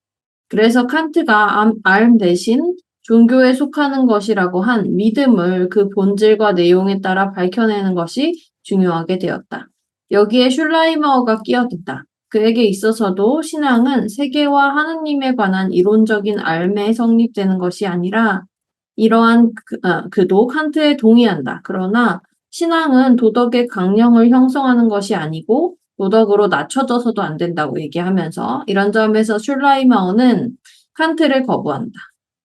그래서 칸트가 알 대신 종교에 속하는 것이라고 한 믿음을 그 본질과 내용에 따라 밝혀내는 것이 중요하게 되었다. 여기에 슐라이머어가 끼어든다. 그에게 있어서도 신앙은 세계와 하느님에 관한 이론적인 알매에 성립되는 것이 아니라 이러한 그도 칸트에 동의한다. 그러나 신앙은 도덕의 강령을 형성하는 것이 아니고 도덕으로 낮춰져서도 안 된다고 얘기하면서 이런 점에서 슐라이마오는 칸트를 거부한다.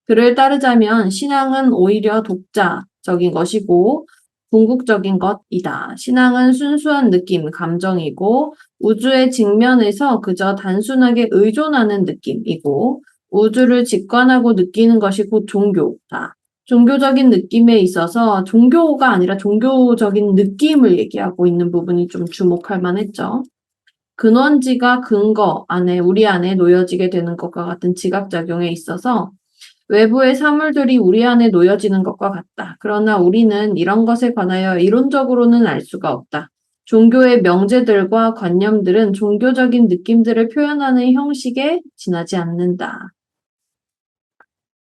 그를 따르자면 신앙은 오히려 독자적인 것이고 궁극적인 것이다. 신앙은 순수한 느낌, 감정이고 우주의 직면에서 그저 단순하게 의존하는 느낌이고 우주를 직관하고 느끼는 것이 곧 종교다. 종교적인 느낌에 있어서 종교가 아니라 종교적인 느낌을 얘기하고 있는 부분이 좀 주목할 만했죠. 근원지가 근거 안에 우리 안에 놓여지게 되는 것과 같은 지각작용에 있어서 외부의 사물들이 우리 안에 놓여지는 것과 같다. 그러나 우리는 이런 것에 관하여 이론적으로는 알 수가 없다. 종교의 명제들과 관념들은 종교적인 느낌들을 표현하는 형식에 지나지 않는다.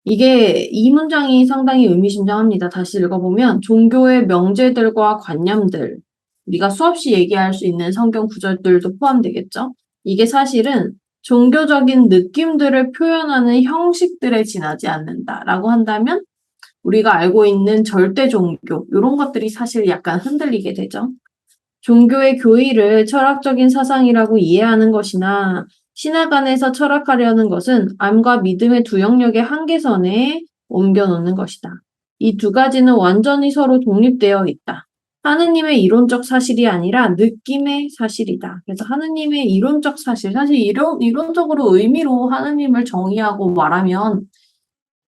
이 문장이 상당히 의미심장합니다. 다시 읽어보면 종교의 명제들과 관념들, 우리가 수없이 얘기할 수 있는 성경 구절들도 포함되겠죠. 이게 사실은 종교적인 느낌들을 표현하는 형식들에 지나지 않는다라고 한다면 우리가 알고 있는 절대 종교 이런 것들이 사실 약간 흔들리게 되죠. 종교의 교의를 철학적인 사상이라고 이해하는 것이나 신학 안에서 철학하려는 것은 암과 믿음의 두 영역의 한계선에 옮겨놓는 것이다. 이 두 가지는 완전히 서로 독립되어 있다. 하느님의 이론적 사실이 아니라 느낌의 사실이다. 그래서 하느님의 이론적 사실, 사실 이론적으로 의미로 하느님을 정의하고 말하면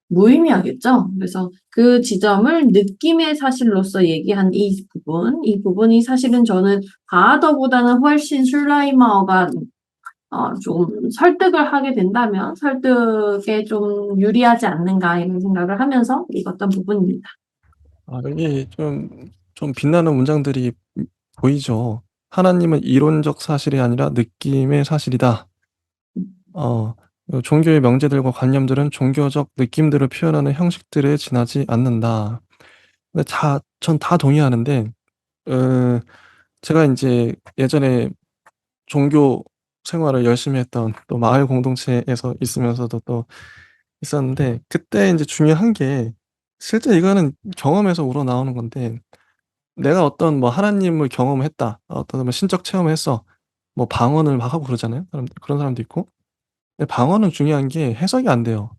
무의미하겠죠. 그래서 그 지점을 느낌의 사실로서 얘기한 이 부분이 사실은 저는 바하더보다는 훨씬 슐라이마어가 좀 설득을 하게 된다면 설득에 좀 유리하지 않는가 이런 생각을 하면서 읽었던 부분입니다. 여기 좀 빛나는 문장들이 보이죠. 하나님은 이론적 사실이 아니라 느낌의 사실이다. 어 종교의 명제들과 관념들은 종교적 느낌들을 표현하는 형식들에 지나지 않는다. 근데 전 다 동의하는데 어 제가 인제 예전에 종교 생활을 열심히 했던 또 마을 공동체에서 있으면서도 또 있었는데 그때 인제 중요한 게 실제 이거는 경험에서 우러나오는 건데 내가 어떤 뭐 하나님을 경험했다. 어떤 뭐 신적 체험을 했어. 뭐 방언을 막 하고 그러잖아요. 그런 사람도 있고. 근데 방언은 중요한 게 해석이 안 돼요.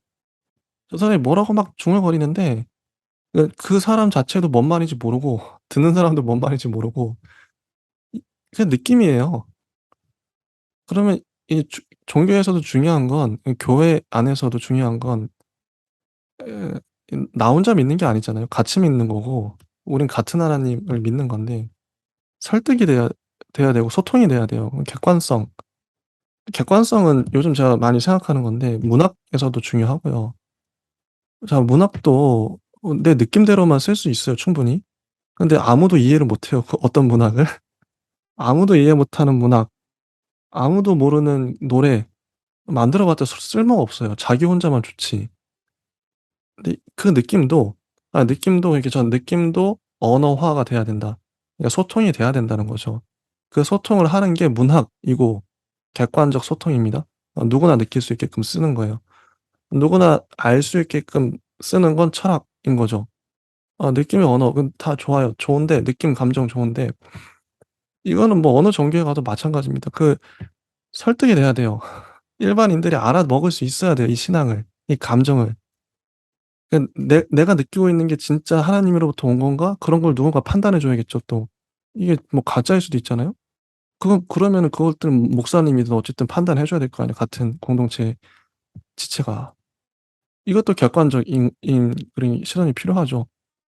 저 사람이 뭐라고 막 중얼거리는데 그 사람 자체도 뭔 말인지 모르고 듣는 사람도 뭔 말인지 모르고 이 그냥 느낌이에요. 그러면 이 종교에서도 중요한 건 교회 안에서도 중요한 건 에 나 혼자 믿는 게 아니잖아요. 같이 믿는 거고 우린 같은 하나님을 믿는 건데 설득이 돼야 되고 소통이 돼야 돼요. 객관성. 객관성은 요즘 제가 많이 생각하는 건데 문학에서도 중요하고요. 자 문학도 내 느낌대로만 쓸 수 있어요 충분히. 근데 아무도 이해를 못 해요 그 어떤 문학을. 아무도 이해 못하는 문학, 아무도 모르는 노래 만들어 봤자 쓸모가 없어요. 자기 혼자만 좋지. 근데 그 느낌도 이렇게 전 느낌도 언어화가 돼야 된다. 그러니까 소통이 돼야 된다는 거죠. 그 소통을 하는 게 문학이고 객관적 소통입니다. 누구나 느낄 수 있게끔 쓰는 거예요. 누구나 알 수 있게끔 쓰는 건 철학인 거죠. 느낌의 언어 그건 다 좋아요. 좋은데 느낌 감정 좋은데 이거는 뭐 어느 종교에 가도 마찬가지입니다. 설득이 돼야 돼요. 일반인들이 알아먹을 수 있어야 돼요, 이 신앙을, 이 감정을. 내가 느끼고 있는 게 진짜 하나님으로부터 온 건가? 그런 걸 누군가 판단해 줘야겠죠 또. 이게 뭐 가짜일 수도 있잖아요. 그러면은 그것들은 목사님이든 어쨌든 판단해 줘야 될 거 아니에요, 같은 공동체 지체가. 이것도 객관적인 그런 시선이 필요하죠.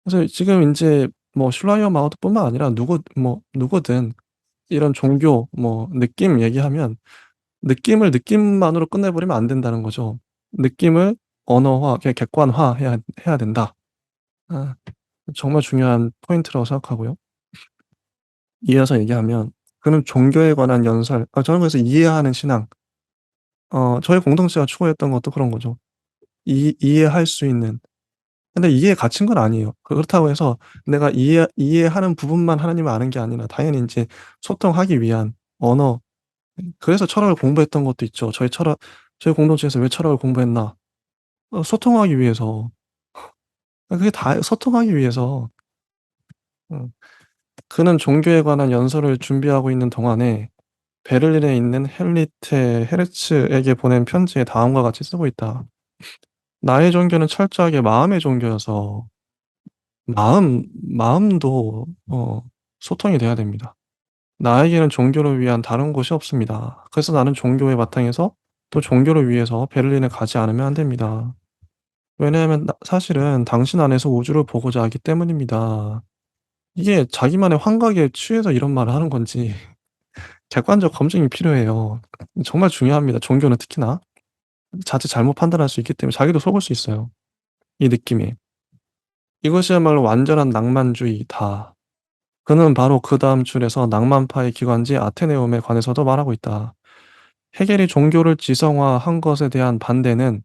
그래서 지금 인제 뭐 슐라이어 마우트뿐만 아니라 누구든 이런 종교 느낌 얘기하면 느낌을 느낌만으로 끝내 버리면 안 된다는 거죠. 느낌을 언어화 그냥 객관화해야 된다. 아 정말 중요한 포인트라고 생각하고요. 이어서 얘기하면 그는 종교에 관한 연설 저는 그래서 이해하는 신앙 저희 공동체가 추구했던 것도 그런 거죠. 이해할 수 있는 근데 이해에 갇힌 건 아니에요. 그렇다고 해서 내가 이해하는 부분만 하나님을 아는 게 아니라 당연히 인제 소통하기 위한 언어 그래서 철학을 공부했던 것도 있죠. 저희 공동체에서 왜 철학을 공부했나? 소통하기 위해서. 그게 다 소통하기 위해서. 음. 그는 종교에 관한 연설을 준비하고 있는 동안에 베를린에 있는 헨리테 헤르츠에게 보낸 편지에 다음과 같이 쓰고 있다. "나의 종교는 철저하게 마음의 종교여서 마음도 소통이 돼야 됩니다. 나에게는 종교를 위한 다른 곳이 없습니다. 그래서 나는 종교의 바탕에서 또 종교를 위해서 베를린에 가지 않으면 안 됩니다. 왜냐하면 사실은 당신 안에서 우주를 보고자 하기 때문입니다." 이게 자기만의 환각에 취해서 이런 말을 하는 건지 객관적 검증이 필요해요. 정말 중요합니다, 종교는 특히나. 자칫 잘못 판단할 수 있기 때문에 자기도 속을 수 있어요, 이 느낌에. "이것이야말로 완전한 낭만주의다." 그는 바로 그다음 줄에서 낭만파의 기관지 아테네움에 관해서도 말하고 있다. 헤겔이 종교를 지성화한 것에 대한 반대는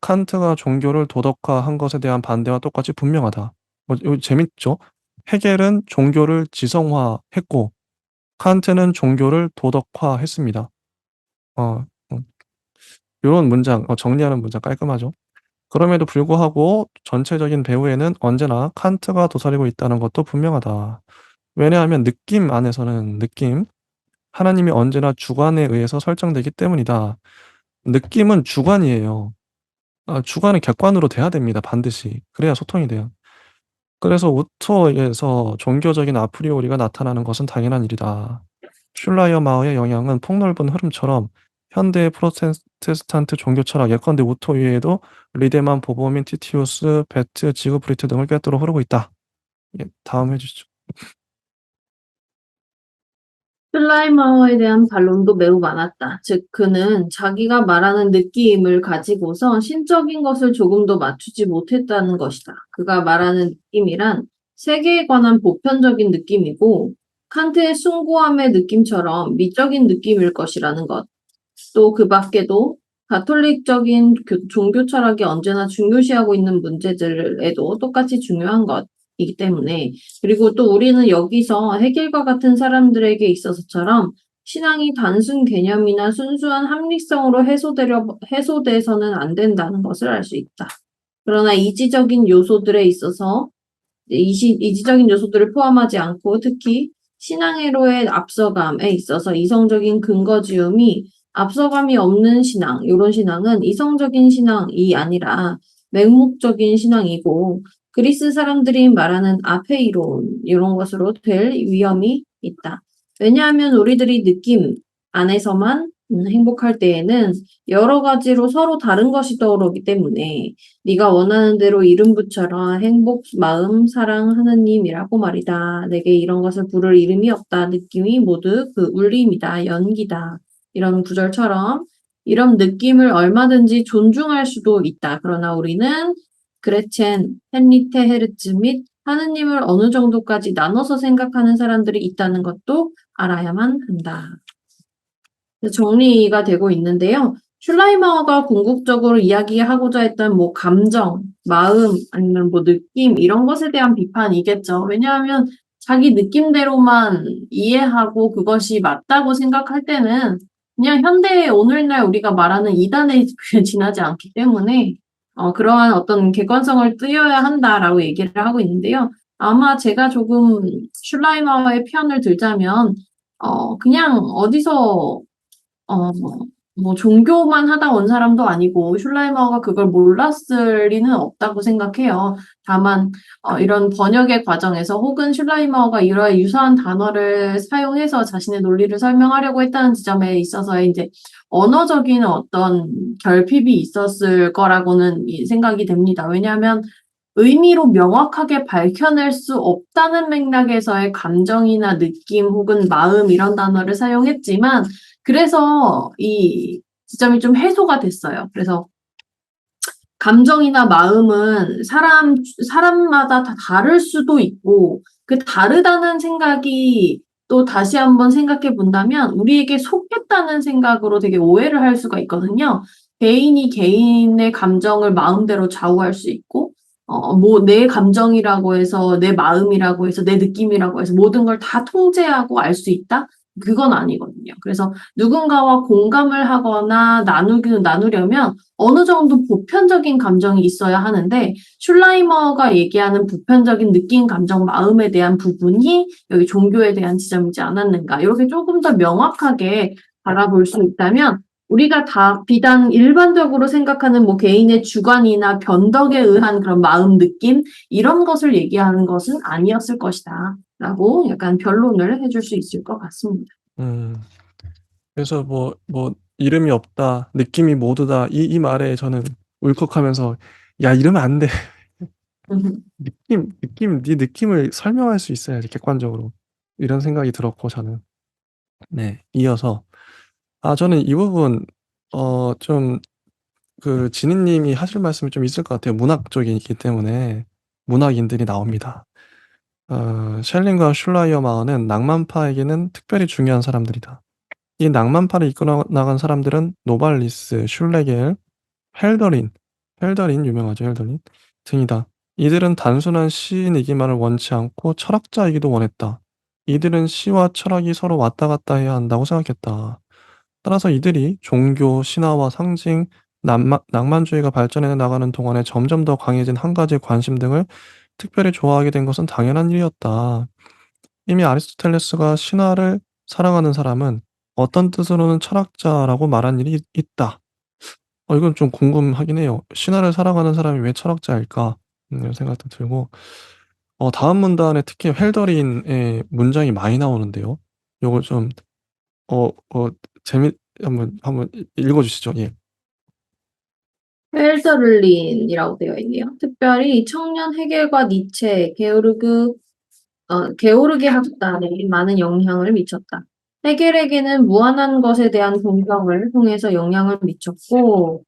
칸트가 종교를 도덕화한 것에 대한 반대와 똑같이 분명하다. 이거 재밌죠? 헤겔은 종교를 지성화했고 칸트는 종교를 도덕화했습니다. 어 음 요런 문장 정리하는 문장 깔끔하죠. 그럼에도 불구하고 전체적인 배후에는 언제나 칸트가 도사리고 있다는 것도 분명하다. 왜냐하면 느낌 안에서는 하나님이 언제나 주관에 의해서 설정되기 때문이다. 느낌은 주관이에요. 주관은 객관으로 돼야 됩니다, 반드시. 그래야 소통이 돼요. 그래서 우토에서 종교적인 아프리오리가 나타나는 것은 당연한 일이다. 슐라이어마어의 영향은 폭넓은 흐름처럼 현대의 프로테스탄트 종교 철학 예컨대 우토 위에도 리데만, 보보민, 티티우스, 베트, 지그프리트 등을 꿰뚫어 흐르고 있다. 예 다음 해 주시죠. 슐라이마어에 대한 반론도 매우 많았다. 즉, 그는 자기가 말하는 느낌을 가지고서 신적인 것을 조금도 맞추지 못했다는 것이다. 그가 말하는 느낌이란 세계에 관한 보편적인 느낌이고, 칸트의 숭고함의 느낌처럼 미적인 느낌일 것이라는 것. 또 그 밖에도 가톨릭적인 종교 철학이 언제나 중요시하고 있는 문제들에도 똑같이 중요한 것이기 때문에 그리고 또 우리는 여기서 해겔과 같은 사람들에게 있어서처럼 신앙이 단순 개념이나 순수한 합리성으로 해소돼서는 안 된다는 것을 알 수 있다. 그러나 이지적인 요소들에 있어서 이지적인 요소들을 포함하지 않고 특히 신앙회로의 앞서감에 있어서 이성적인 근거지음이 앞서감이 없는 신앙, 이런 신앙은 이성적인 신앙이 아니라 맹목적인 신앙이고 그리스 사람들이 말하는 아페이론 이런 것으로 될 위험이 있다. 왜냐하면 우리들이 느낌 안에서만 행복할 때에는 여러 가지로 서로 다른 것이 떠오르기 때문에 네가 원하는 대로 이름 붙여라. 행복, 마음, 사랑, 하느님이라고 말이다. 내게 이런 것을 부를 이름이 없다. 느낌이 모두 그 울림이다. 연기다. 이런 구절처럼 이런 느낌을 얼마든지 존중할 수도 있다. 그러나 우리는 그레첸, 헨리테 헤르츠 및 하느님을 어느 정도까지 나눠서 생각하는 사람들이 있다는 것도 알아야만 한다. 정리가 되고 있는데요. 슐라이마어가 궁극적으로 이야기하고자 했던 뭐 감정, 마음, 아니면 뭐 느낌 이런 것에 대한 비판이겠죠. 왜냐하면 자기 느낌대로만 이해하고 그것이 맞다고 생각할 때는 그냥 현대의 오늘날 우리가 말하는 이단에 지나지 않기 때문에 그러한 어떤 객관성을 띄어야 한다라고 얘기를 하고 있는데요. 아마 제가 조금 슐라이마어의 편을 들자면 그냥 어디서 어 뭐 종교만 하다 온 사람도 아니고 슐라이머가 그걸 몰랐을 리는 없다고 생각해요. 다만 이런 번역의 과정에서 혹은 슐라이머가 이러한 유사한 단어를 사용해서 자신의 논리를 설명하려고 했다는 지점에 있어서의 이제 언어적인 어떤 결핍이 있었을 거라고는 생각이 됩니다. 왜냐하면 의미로 명확하게 밝혀낼 수 없다는 맥락에서의 감정이나 느낌 혹은 마음 이런 단어를 사용했지만 그래서 이 지점이 좀 해소가 됐어요. 그래서 감정이나 마음은 사람마다 다 다를 수도 있고, 그 다르다는 생각이 또 다시 한번 생각해 본다면, 우리에게 속했다는 생각으로 되게 오해를 할 수가 있거든요. 개인이 개인의 감정을 마음대로 좌우할 수 있고, 내 감정이라고 해서, 내 마음이라고 해서, 내 느낌이라고 해서 모든 걸 다 통제하고 알 수 있다? 그건 아니거든요. 그래서 누군가와 공감을 하거나 나누려면 어느 정도 보편적인 감정이 있어야 하는데 슐라이머가 얘기하는 보편적인 느낌, 감정, 마음에 대한 부분이 여기 종교에 대한 지점이지 않았는가. 이렇게 조금 더 명확하게 바라볼 수 있다면 우리가 다 비단 일반적으로 생각하는 뭐 개인의 주관이나 변덕에 의한 그런 마음, 느낌 이런 것을 얘기하는 것은 아니었을 것이다. 라고 약간 변론을 해줄 수 있을 것 같습니다. 음. 그래서 이름이 없다. 느낌이 모두다. 이 말에 저는 울컥하면서 야, 이러면 안 돼. 네 느낌을 설명할 수 있어야지, 객관적으로. 이런 생각이 들었고, 저는. 네. 이어서. 저는 이 부분, 좀, 지니님이 하실 말씀이 좀 있을 것 같아요. 문학 쪽이기 때문에. 문학인들이 나옵니다. 셸링과 슐라이어마어는 낭만파에게는 특별히 중요한 사람들이다. 이 낭만파를 이끌어 나간 사람들은 노발리스, 슐레겔, 헬더린 유명하죠, 헬더린 등이다. 이들은 단순한 시인이기만을 원치 않고 철학자이기도 원했다. 이들은 시와 철학이 서로 왔다 갔다 해야 한다고 생각했다. 따라서 이들이 종교, 신화와 상징, 낭만주의가 발전해 나가는 동안에 점점 더 강해진 한 가지의 관심 등을 특별히 좋아하게 된 것은 당연한 일이었다. 이미 아리스토텔레스가 신화를 사랑하는 사람은 어떤 뜻으로는 철학자라고 말한 일이 있다. 이건 좀 궁금하긴 해요. 신화를 사랑하는 사람이 왜 철학자일까? 이런 생각도 들고, 다음 문단에 특히 헬더린의 문장이 많이 나오는데요. 요걸 좀, 어, 어, 한번 읽어주시죠. 예. 헬더를린이라고 되어 있네요. 특별히 청년 헤겔과 니체, 게오르게 학단에 많은 영향을 미쳤다. 헤겔에게는 무한한 것에 대한 공경을 통해서 영향을 미쳤고,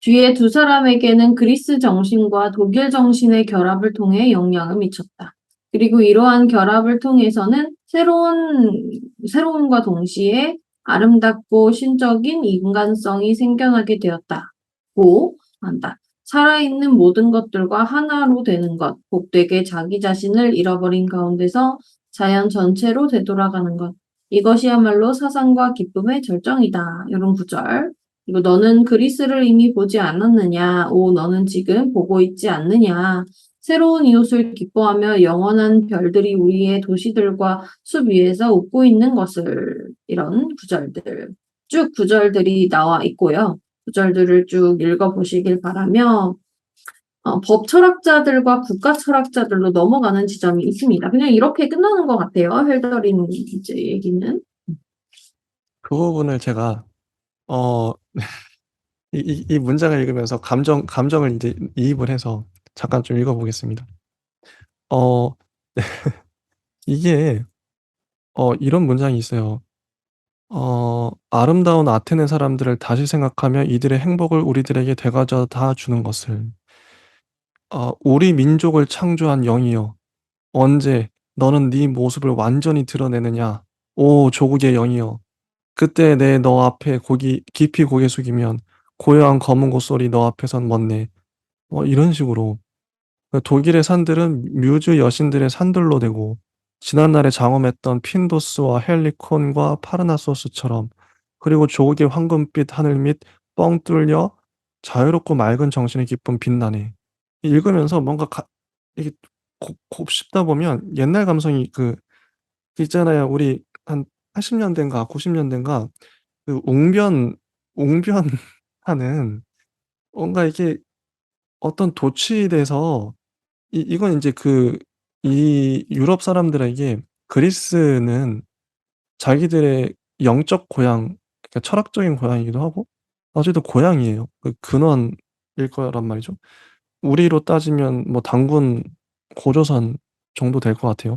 뒤에 두 사람에게는 그리스 정신과 독일 정신의 결합을 통해 영향을 미쳤다. 그리고 이러한 결합을 통해서는 새로움과 동시에 아름답고 신적인 인간성이 생겨나게 되었다고 한다. 살아있는 모든 것들과 하나로 되는 것, 복되게 자기 자신을 잃어버린 가운데서 자연 전체로 되돌아가는 것. 이것이야말로 사상과 기쁨의 절정이다. 이런 구절. 그리고 너는 그리스를 이미 보지 않았느냐? 오, 너는 지금 보고 있지 않느냐? 새로운 이웃을 기뻐하며 영원한 별들이 우리의 도시들과 숲 위에서 웃고 있는 것을 이런 구절들. 쭉 구절들이 나와 있고요. 구절들을 쭉 읽어보시길 바라며 법 철학자들과 국가 철학자들로 넘어가는 지점이 있습니다. 그냥 이렇게 끝나는 것 같아요. 헬더린 이제 얘기는. 그 부분을 제가, 어, 이 문장을 읽으면서 감정을 이제 이입을 해서 잠깐 좀 읽어보겠습니다. 어, 이게, 이런 문장이 있어요. 아름다운 아테네 사람들을 다시 생각하며 이들의 행복을 우리들에게 되가져다 주는 것을. 우리 민족을 창조한 영이여, 언제 너는 네 모습을 완전히 드러내느냐? 오 조국의 영이여, 그때 내 너 앞에 깊이 고개 숙이면 고요한 검은 곳소리 너 앞에선 멎네. 이런 식으로 독일의 산들은 뮤즈 여신들의 산들로 되고 지난날에 장엄했던 핀도스와 헬리콘과 파르나소스처럼, 그리고 조국의 황금빛 하늘 밑 뻥 뚫려 자유롭고 맑은 정신의 기쁨 빛나네. 읽으면서 뭔가 이게 곱씹다 보면 옛날 감성이 있잖아요. 우리 한 80년대인가 90년대인가 웅변 웅변하는 뭔가 이게 어떤 도취돼서 이건 인제 이 유럽 사람들에게 그리스는 자기들의 영적 고향, 그러니까 철학적인 고향이기도 하고 어쨌든 고향이에요. 그 근원일 거란 말이죠. 우리로 따지면 뭐 단군 고조선 정도 될 것 같아요.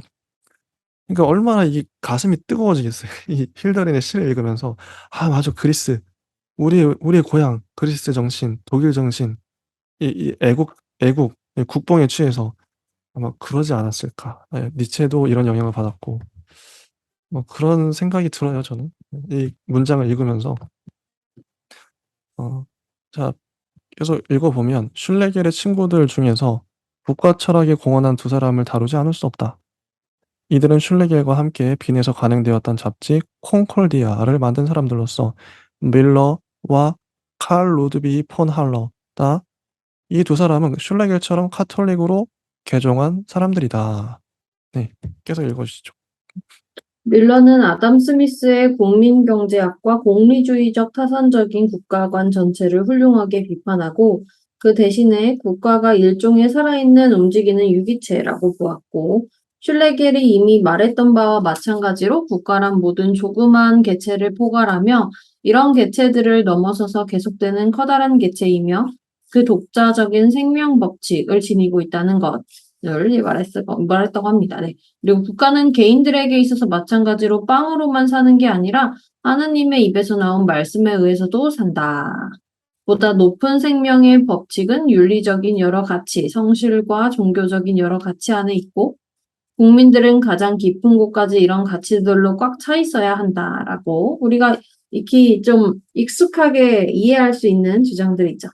그러니까 얼마나 이 가슴이 뜨거워지겠어요. 이 힐더린의 시를 읽으면서 '아 맞아. 그리스. 우리의 고향. 그리스 정신, 독일 정신. 이 애국, 이 국뽕에 취해서' 아마 그러지 않았을까. 예. 니체도 이런 영향을 받았고 뭐 그런 생각이 들어요 저는. 이 문장을 읽으면서. 어 자 계속 읽어 보면 슐레겔의 친구들 중에서 국가 철학에 공헌한 두 사람을 다루지 않을 수 없다. 이들은 슐레겔과 함께 빈에서 간행되었던 잡지 콩콜디아를 만든 사람들로서 밀러와 칼 루드비히 폰 할러다. 이 두 사람은 슐레겔처럼 카톨릭으로 개종한 사람들이다. 네. 계속 읽어 주시죠. 밀러는 아담 스미스의 국민경제학과 공리주의적 타산적인 국가관 전체를 훌륭하게 비판하고 그 대신에 국가가 일종의 살아있는 움직이는 유기체라고 보았고 슐레겔이 이미 말했던 바와 마찬가지로 국가란 모든 조그마한 개체를 포괄하며 이런 개체들을 넘어서서 계속되는 커다란 개체이며 그 독자적인 생명 법칙을 지니고 있다는 것을 말했다고 합니다. 네. 그리고 국가는 개인들에게 있어서 마찬가지로 빵으로만 사는 게 아니라 하느님의 입에서 나온 말씀에 의해서도 산다. 보다 높은 생명의 법칙은 윤리적인 여러 가치, 성실과 종교적인 여러 가치 안에 있고 국민들은 가장 깊은 곳까지 이런 가치들로 꽉 차 있어야 한다라고 우리가 익히 좀 익숙하게 이해할 수 있는 주장들이 있죠.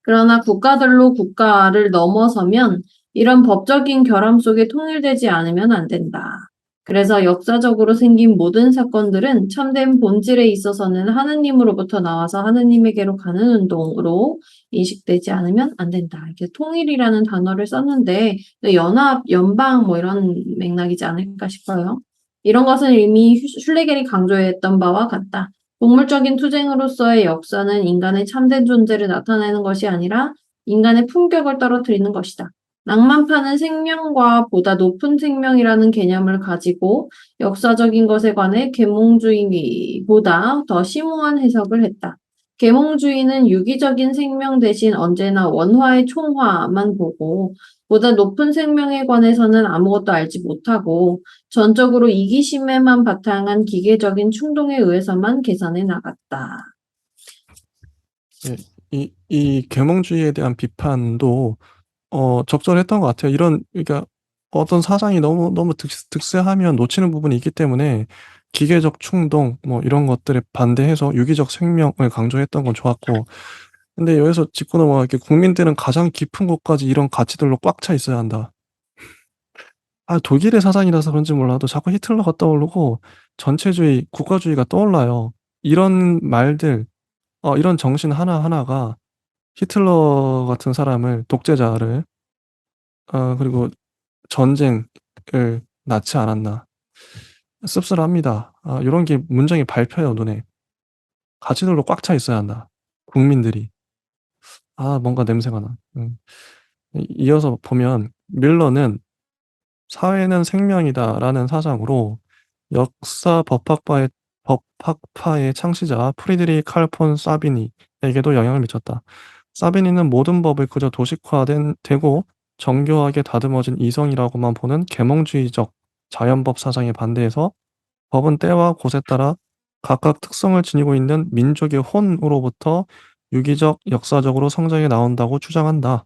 그러나 국가들로 국가를 넘어서면 이런 법적인 결함 속에 통일되지 않으면 안 된다. 그래서 역사적으로 생긴 모든 사건들은 참된 본질에 있어서는 하느님으로부터 나와서 하느님에게로 가는 운동으로 인식되지 않으면 안 된다. 이렇게 통일이라는 단어를 썼는데 연합, 연방 뭐 이런 맥락이지 않을까 싶어요. 이런 것은 이미 슐레겔이 강조했던 바와 같다. 동물적인 투쟁으로서의 역사는 인간의 참된 존재를 나타내는 것이 아니라 인간의 품격을 떨어뜨리는 것이다. 낭만파는 생명과 보다 높은 생명이라는 개념을 가지고 역사적인 것에 관해 계몽주의보다 더 심오한 해석을 했다. 계몽주의는 유기적인 생명 대신 언제나 원화의 총화만 보고 보다 높은 생명에 관해서는 아무것도 알지 못하고 전적으로 이기심에만 바탕한 기계적인 충동에 의해서만 계산해 나갔다. 예. 이 계몽주의에 대한 비판도 적절했던 것 같아요. 그러니까 어떤 사상이 너무 득세하면 놓치는 부분이 있기 때문에 기계적 충동 뭐 이런 것들에 반대해서 유기적 생명을 강조했던 건 좋았고 근데 여기서 짚고 넘어갈 게 "국민들은 가장 깊은 곳까지 이런 가치들로 꽉 차 있어야 한다." 독일의 사상이라서 그런지 몰라도 자꾸 히틀러가 떠오르고 전체주의, 국가주의가 떠올라요. 이런 말들 이런 정신 하나하나가 히틀러 같은 사람을 독재자를 그리고 전쟁을 낳지 않았나. 씁쓸합니다. 요런 게 문장이 밟혀요 눈에. 가치들로 꽉 차 있어야 한다. 국민들이. 뭔가 냄새가 나. 이어서 보면 밀러는 "사회는 생명이다."라는 사상으로 역사 법학파의 창시자 프리드리히 칼 폰 사비니에게도 영향을 미쳤다. 사비니는 모든 법을 그저 되고 정교하게 다듬어진 이성이라고만 보는 계몽주의적 자연법 사상에 반대해서 법은 때와 곳에 따라 각각 특성을 지니고 있는 민족의 혼으로부터 유기적 역사적으로 성장해 나온다고 주장한다.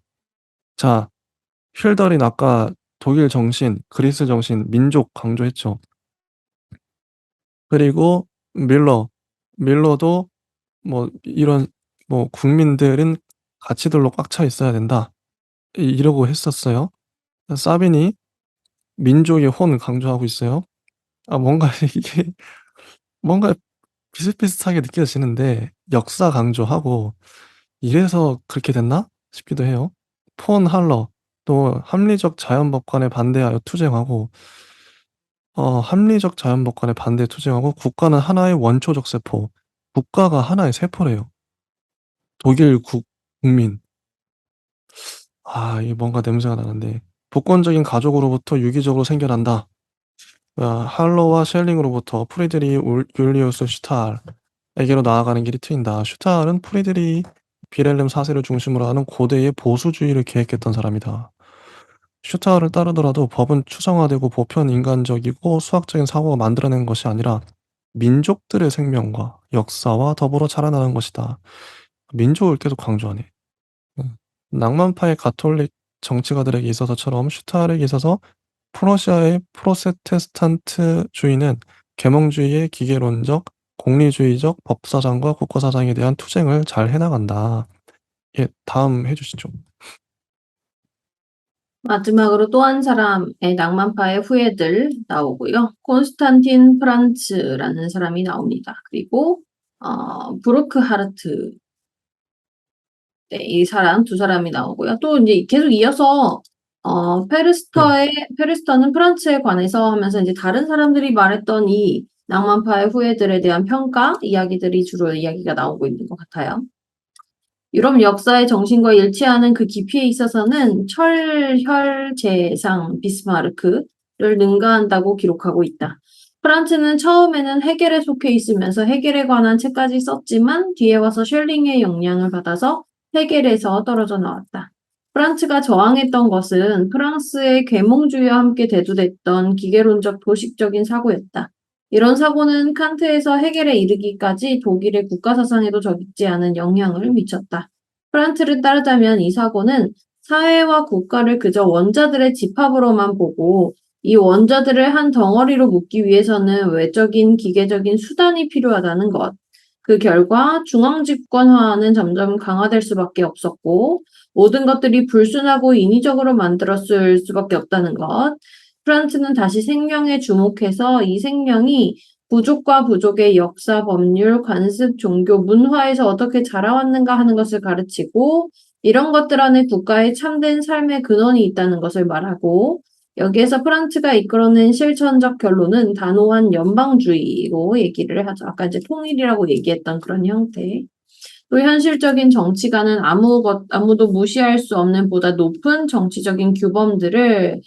자, 힐더린 아까 독일 정신, 그리스 정신, 민족 강조했죠. 그리고 밀러도 뭐 이런 뭐 "국민들은 가치들로 꽉 차 있어야 된다." 이러고 했었어요. 사비니 민족의 혼 강조하고 있어요. 뭔가 이게 뭔가 비슷비슷하게 느껴지는데 역사 강조하고 '이래서 그렇게 됐나?' 싶기도 해요. 폰 할러 또 합리적 자연법관에 반대하여 투쟁하고 합리적 자연법관에 반대 투쟁하고 국가는 하나의 원초적 세포, 국가가 하나의 세포래요. 독일 국민. 이게 뭔가 냄새가 나는데. 복권적인 가족으로부터 유기적으로 생겨난다. 할로와 셸링으로부터 프리드리 율리우스 슈탈에게로 나아가는 길이 트인다. 슈탈은 프리드리 비렐름 4세를 중심으로 하는 고대의 보수주의를 계획했던 사람이다. 슈타를 따르더라도 법은 추상화되고 보편 인간적이고 수학적인 사고가 만들어낸 것이 아니라 민족들의 생명과 역사와 더불어 자라나는 것이다. 민족을 계속 강조하네. 음. 낭만파의 가톨릭 정치가들에게 있어서처럼 슈타르에게 있어서 프러시아의 프로테스탄트주의는 계몽주의의 기계론적, 공리주의적 법사상과 국가사상에 대한 투쟁을 잘 해나간다. 예, 다음 해주시죠. 마지막으로 또 한 사람의 낭만파의 후예들 나오고요. 콘스탄틴 프란츠라는 사람이 나옵니다. 그리고 브루크하르트, 네, 이 사람 두 사람이 나오고요. 또 이제 계속 이어서 페르스터는 프란츠에 관해서 하면서 이제 다른 사람들이 말했던 이 낭만파의 후예들에 대한 평가 이야기들이 주로 이야기가 나오고 있는 것 같아요. 유럽 역사의 정신과 일치하는 그 깊이에 있어서는 철혈제상 비스마르크를 능가한다고 기록하고 있다. 프란츠는 처음에는 헤겔에 속해 있으면서 헤겔에 관한 책까지 썼지만 뒤에 와서 셜링의 영향을 받아서 헤겔에서 떨어져 나왔다. 프란츠가 저항했던 것은 프랑스의 계몽주의와 함께 대두됐던 기계론적 도식적인 사고였다. 이런 사고는 칸트에서 헤겔에 이르기까지 독일의 국가사상에도 적지 않은 영향을 미쳤다. 프란트를 따르자면 이 사고는 사회와 국가를 그저 원자들의 집합으로만 보고 이 원자들을 한 덩어리로 묶기 위해서는 외적인 기계적인 수단이 필요하다는 것. 그 결과 중앙집권화는 점점 강화될 수밖에 없었고 모든 것들이 불순하고 인위적으로 만들었을 수밖에 없다는 것. 프란츠는 다시 생명에 주목해서 이 생명이 부족과 부족의 역사, 법률, 관습, 종교, 문화에서 어떻게 자라왔는가 하는 것을 가르치고 이런 것들 안에 국가의 참된 삶의 근원이 있다는 것을 말하고 여기에서 프란츠가 이끌어낸 실천적 결론은 단호한 연방주의로 얘기를 하죠. 아까 이제 통일이라고 얘기했던 그런 형태. 또 현실적인 정치가는 아무도 무시할 수 없는 보다 높은 정치적인 규범들을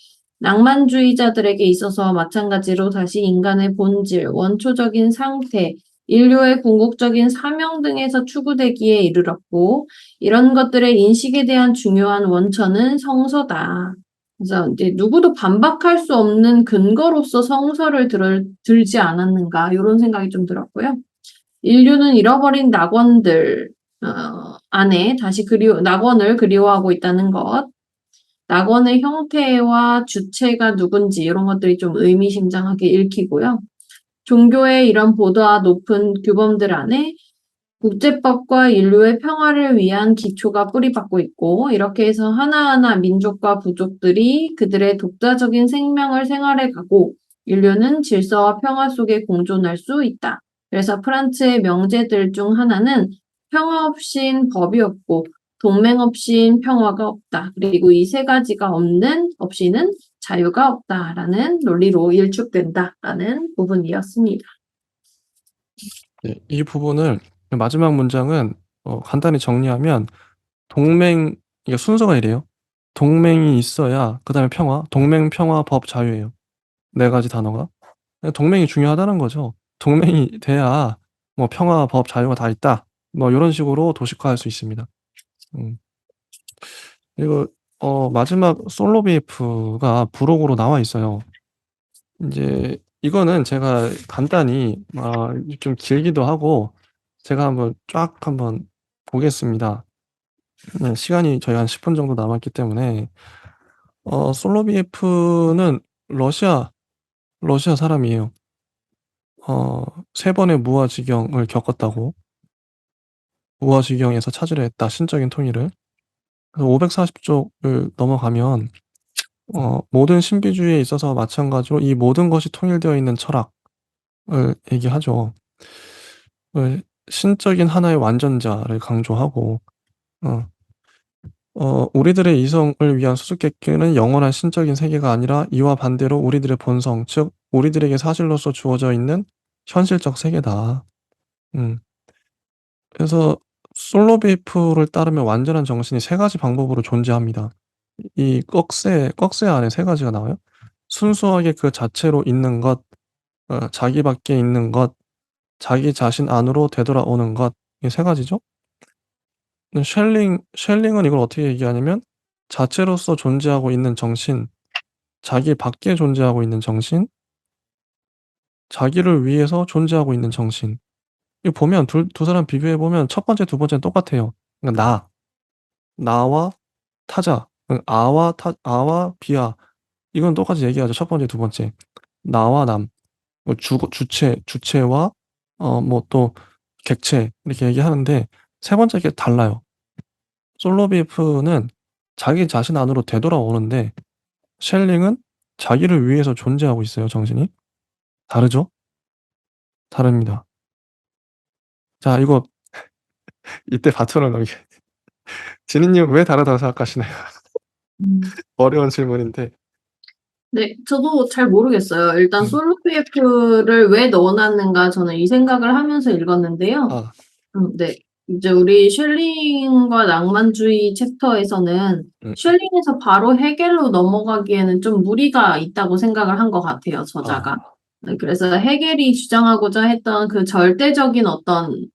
낭만주의자들에게 있어서 마찬가지로 다시 인간의 본질, 원초적인 상태, 인류의 궁극적인 사명 등에서 추구되기에 이르렀고 이런 것들의 인식에 대한 중요한 원천은 성서다. 그래서 이제 누구도 반박할 수 없는 근거로서 성서를 들지 않았는가 이런 생각이 좀 들었고요. 인류는 잃어버린 낙원들 안에 다시 낙원을 그리워하고 있다는 것. 낙원의 형태와 주체가 누군지 이런 것들이 좀 의미심장하게 읽히고요. 종교의 이런 보다 높은 규범들 안에 국제법과 인류의 평화를 위한 기초가 뿌리박고 있고 이렇게 해서 하나하나 민족과 부족들이 그들의 독자적인 생명을 생활해 가고 인류는 질서와 평화 속에 공존할 수 있다. 그래서 프란츠의 명제들 중 하나는 평화 없인 법이 없고 동맹 없인 평화가 없다. 그리고 이 세 가지가 없이는 자유가 없다라는 논리로 일축된다라는 부분이었습니다. 네, 이 부분을 마지막 문장은 간단히 정리하면 이게 순서가 이래요. 동맹이 있어야 그다음에 평화, 동맹, 평화, 법, 자유예요. 네 가지 단어가. 동맹이 중요하다는 거죠. 동맹이 돼야 뭐 평화, 법, 자유가 다 있다. 뭐 이런 식으로 도식화할 수 있습니다. 음. 그리고 마지막 솔로 BF가 부록으로 나와 있어요. 이제 이거는 제가 간단히 좀 길기도 하고 제가 한번 보겠습니다. 네, 시간이 저희 한 10분 정도 남았기 때문에 솔로 BF는 러시아 사람이에요. 세 번의 무아지경을 겪었다고. 무아지경에서 차지를 했다. 신적인 통일을. 그래서 540쪽을 넘어가면 모든 신비주의에 있어서 마찬가지로 이 모든 것이 통일되어 있는 철학을 얘기하죠. 신적인 하나의 완전자를 강조하고 어 우리들의 이성을 위한 수수께끼는 영원한 신적인 세계가 아니라 이와 반대로 우리들의 본성, 즉 우리들에게 사실로서 주어져 있는 현실적 세계다. 음. 그래서 솔로비프를 따르면 완전한 정신이 세 가지 방법으로 존재합니다. 이 꺽쇠 안에 세 가지가 나와요. 순수하게 그 자체로 있는 것, 자기 밖에 있는 것, 자기 자신 안으로 되돌아오는 것. 이 세 가지죠. 쉘링은 이걸 어떻게 얘기하냐면 자체로서 존재하고 있는 정신, 자기 밖에 존재하고 있는 정신, 자기를 위해서 존재하고 있는 정신. 이거 보면 두 사람 비교해 보면 첫 번째, 두 번째는 똑같아요. 그러니까 나와 타자, 아와 비아, 이건 똑같이 얘기하죠. 첫 번째, 두 번째. 나와 남, 뭐 주체와 뭐 또 객체 이렇게 얘기하는데 세 번째 게 달라요. 솔로비프는 자기 자신 안으로 되돌아오는데 쉘링은 자기를 위해서 존재하고 있어요, 정신이. 다르죠? 다릅니다. 자, 이거 이때 바톤을 넘겨. 지니님 왜 다르다고 생각하시나요? 음. 어려운 질문인데. 네, 저도 잘 모르겠어요. 일단 음. 솔로 PF를 왜 넣어놨는가 저는 이 생각을 하면서 읽었는데요. 아, 네. 이제 우리 쉘링과 낭만주의 챕터에서는 음, 쉘링에서 바로 해겔로 넘어가기에는 좀 무리가 있다고 생각을 한 것 같아요, 저자가. 아, 네, 그래서 해겔이 주장하고자 했던 그 절대적인 어떤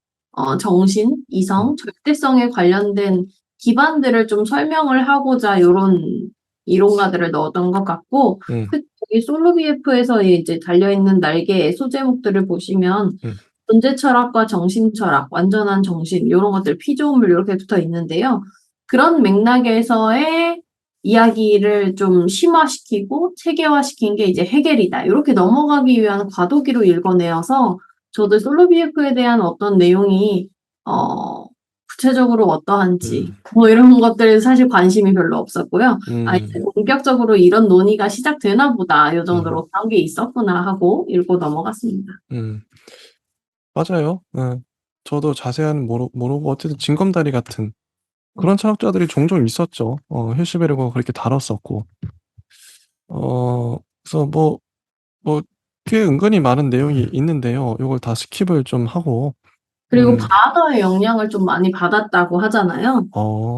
정신, 음, 이성, 절대성에 관련된 기반들을 좀 설명을 하고자 요런 이론가들을 넣었던 것 같고, 음, 특히 여기 솔로 BF에서 이제 달려있는 날개의 소제목들을 보시면 음, 존재 철학과 정신 철학, 완전한 정신, 이런 것들, 피조물 이렇게 붙어 있는데요. 그런 맥락에서의 이야기를 좀 심화시키고 체계화시킨 게 이제 해겔이다. 이렇게 넘어가기 위한 과도기로 읽어내어서 저도 솔로 BF에 대한 어떤 내용이 구체적으로 어떠한지 음, 뭐 이런 것들 사실 관심이 별로 없었고요. 아, 이제 음, 본격적으로 이런 논의가 시작되나 보다. 이 음, 정도로 그런 게 있었구나 하고 읽고 넘어갔습니다. 음. 맞아요. 예. 저도 자세한 모르고 어쨌든 징검다리 같은 그런 철학자들이 종종 있었죠. 힐시베르거가 그렇게 다뤘었고. 그래서 뭐 꽤 은근히 많은 내용이 있는데요. 요걸 다 스킵을 좀 하고 그리고 음 바다의 영향을 좀 많이 받았다고 하잖아요. 어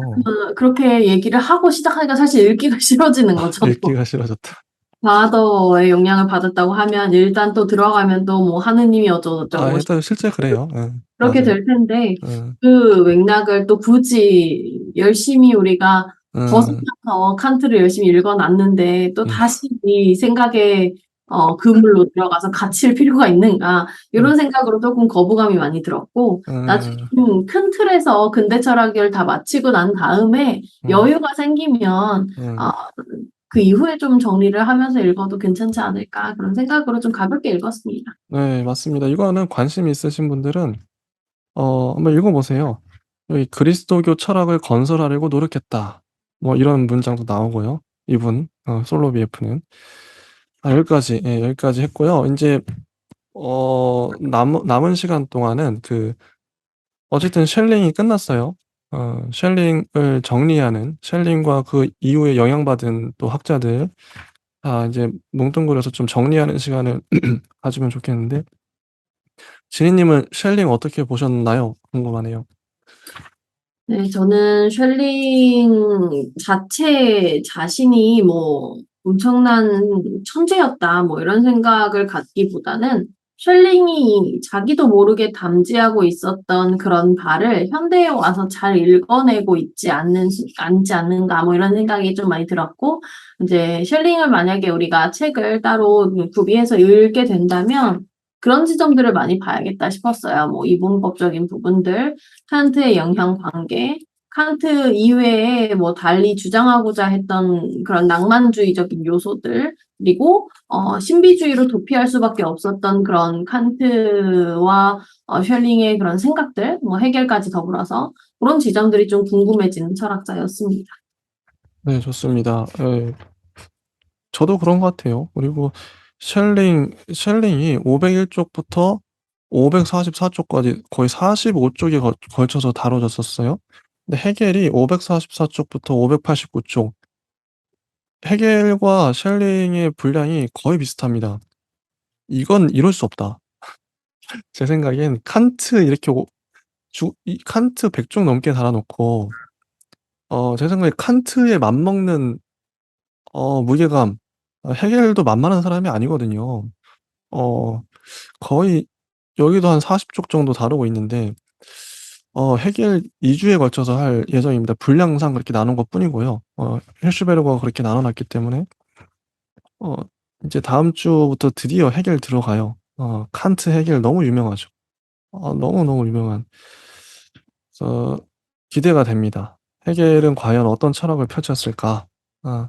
그렇게 얘기를 하고 시작하니까 사실 읽기가 싫어지는 거죠. 읽기가 싫어졌다. 바다의 영향을 받았다고 하면 일단 또 들어가면 또 뭐 하느님이 아 어쩌고저쩌고 일단 실제 그래요. 예. 그렇게 맞아요. 될 텐데 예. 그 맥락을 또 굳이 열심히 우리가 음. 벗어나서 칸트를 열심히 읽어놨는데 또 음. 다시 이 생각의 그물로 들어가서 갇힐 필요가 있는가 음. 이런 생각으로 조금 거부감이 많이 들었고 나중에 음. 큰 틀에서 근대 철학을 다 마치고 난 다음에 음. 여유가 생기면 음. 그 이후에 좀 정리를 하면서 읽어도 괜찮지 않을까 그런 생각으로 좀 가볍게 읽었습니다. 네 맞습니다. 이거는 관심 있으신 분들은 한번 읽어 보세요. 여기 "그리스도교 철학을 건설하려고 노력했다." 뭐 이런 문장도 나오고요. 이분 솔로비에프는. 여기까지 여기까지 했고요. 인제 남은 시간 동안은 어쨌든 쉘링이 끝났어요. 쉘링을 정리하는 쉘링과 그 이후에 영향받은 또 학자들 다 이제 뭉뚱그려서 좀 정리하는 시간을 가지면 좋겠는데 지니님은 쉘링 어떻게 보셨나요? 궁금하네요. 네, 저는 쉘링 자신이 뭐 엄청난 천재였다, 뭐 이런 생각을 갖기보다는 쉘링이 자기도 모르게 담지하고 있었던 그런 바를 현대에 와서 잘 읽어내고 않지 않는가, 뭐 이런 생각이 좀 많이 들었고, 이제 쉘링을 만약에 우리가 책을 따로 구비해서 읽게 된다면 그런 지점들을 많이 봐야겠다 싶었어요. 뭐 이분법적인 부분들, 칸트의 영향 관계, 칸트 이외에 뭐 달리 주장하고자 했던 그런 낭만주의적인 요소들, 그리고 신비주의로 도피할 수밖에 없었던 그런 칸트와 쉘링의 그런 생각들, 뭐 해결까지 더불어서 그런 지점들이 좀 궁금해지는 철학자였습니다. 네 좋습니다. 예. 저도 그런 것 같아요. 그리고 쉘링이 501 쪽부터 544 쪽까지 거의 45 쪽에 걸쳐서 다뤄졌었어요. 근데 헤겔이 544 쪽부터 589 쪽 헤겔과 쉘링의 분량이 거의 비슷합니다. '이건 이룰 수 없다.' 제 생각엔 칸트 이렇게 이 칸트 100종 넘게 달아놓고 제 생각에 칸트에 맞먹는 무게감, 헤겔도 만만한 사람이 아니거든요. 어 거의 여기도 한 40쪽 정도 다루고 있는데 헤겔 2주에 걸쳐서 할 예정입니다. 분량상 그렇게 나눈 것뿐이고요. hirschberg가 그렇게 나눠 놨기 때문에 어 이제 다음 주부터 드디어 헤겔 들어가요. 칸트, 헤겔 너무 유명하죠. 너무너무 유명한. 그래서 기대가 됩니다. 헤겔은 과연 어떤 철학을 펼쳤을까? 아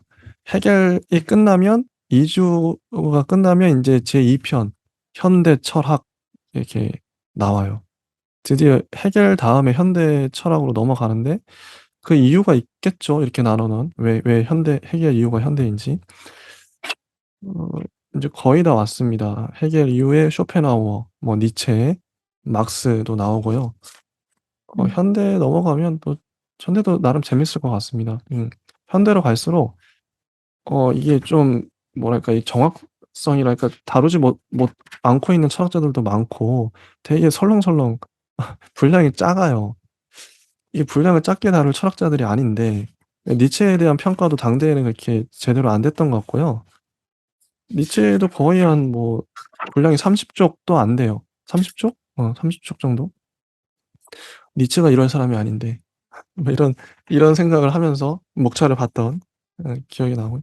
헤겔이 끝나면 2 주가 끝나면 인제 제2 편 현대 철학 이렇게 나와요. 드디어 헤겔 다음에 현대 철학으로 넘어가는데 그 이유가 있겠죠. 이렇게 나눠 놓은 왜 현대 헤겔 이후가 현대인지. 어 인제 거의 다 왔습니다. 헤겔 이후에 쇼펜하우어, 뭐 니체, 막스도 나오고요. 음. 현대에 넘어가면 또 현대도 나름 재밌을 것 같습니다. 현대로 갈수록 이게 좀 뭐랄까 이 정확성이랄까 다루지 못 않고 있는 철학자들도 많고 되게 설렁설렁 분량이 작아요. 이게 분량을 작게 다룰 철학자들이 아닌데 니체에 대한 평가도 당대에는 그렇게 제대로 안 됐던 것 같고요. 니체도 거의 한 뭐 분량이 30쪽도 안 돼요. 30쪽? 30쪽 정도? 니체가 이런 사람이 아닌데. 뭐 이런 생각을 하면서 목차를 봤던 기억이 나고.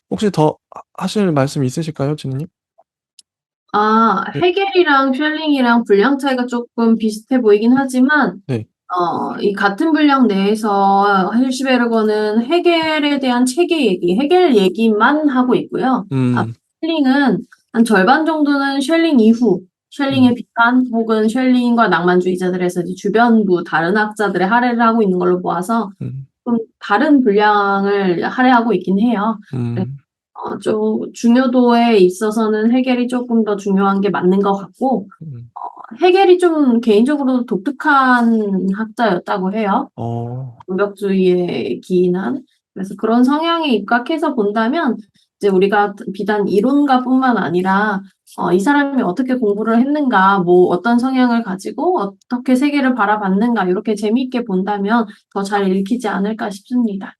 혹시 더 하실 말씀 있으실까요, 지니님? 네. 헤겔이랑 쉘링이랑 분량 차이가 조금 비슷해 보이긴 하지만, 네. 이 같은 분량 내에서 hirschberg는 헤겔에 대한 체계 얘기, 헤겔 얘기만 하고 있고요. 음. 쉘링은 한 절반 정도는 쉘링 이후, 쉘링의 음. 비판 혹은 쉘링과 낭만주의자들에서 이제 주변부 다른 학자들의 할애를 하고 있는 걸로 보아서 음. 좀 다른 분량을 할애하고 있긴 해요. 음. 좀 중요도에 있어서는 헤겔이 조금 더 중요한 게 맞는 것 같고, 음. 헤겔이 좀 개인적으로 독특한 학자였다고 해요. 어. 완벽주의에 기인한. 그래서 그런 성향에 입각해서 본다면 이제 우리가 비단 이론가뿐만 아니라 이 사람이 어떻게 공부를 했는가, 뭐 어떤 성향을 가지고 어떻게 세계를 바라봤는가 이렇게 재미있게 본다면 더 잘 읽히지 않을까 싶습니다.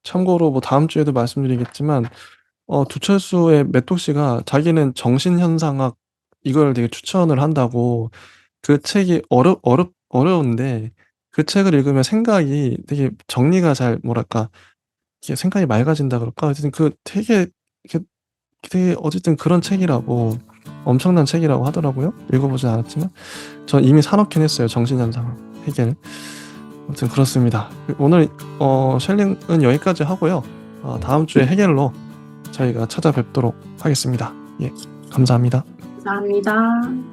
참고로 뭐 다음 주에도 말씀드리겠지만 두철수의 메토 씨가 자기는 정신현상학 이걸 되게 추천을 한다고 그 책이 어려운데 그 책을 읽으면 생각이 되게 정리가 잘 뭐랄까 이게 생각이 맑아진다 그럴까? 어쨌든 그 되게 어쨌든 그런 책이라고 엄청난 책이라고 하더라고요. 읽어보진 않았지만 전 이미 사 놓긴 했어요. 정신현상학 헤겔. 아무튼 그렇습니다. 오늘 쉘링은 여기까지 하고요. 다음 주에 헤겔로 저희가 찾아뵙도록 하겠습니다. 예, 감사합니다. 감사합니다.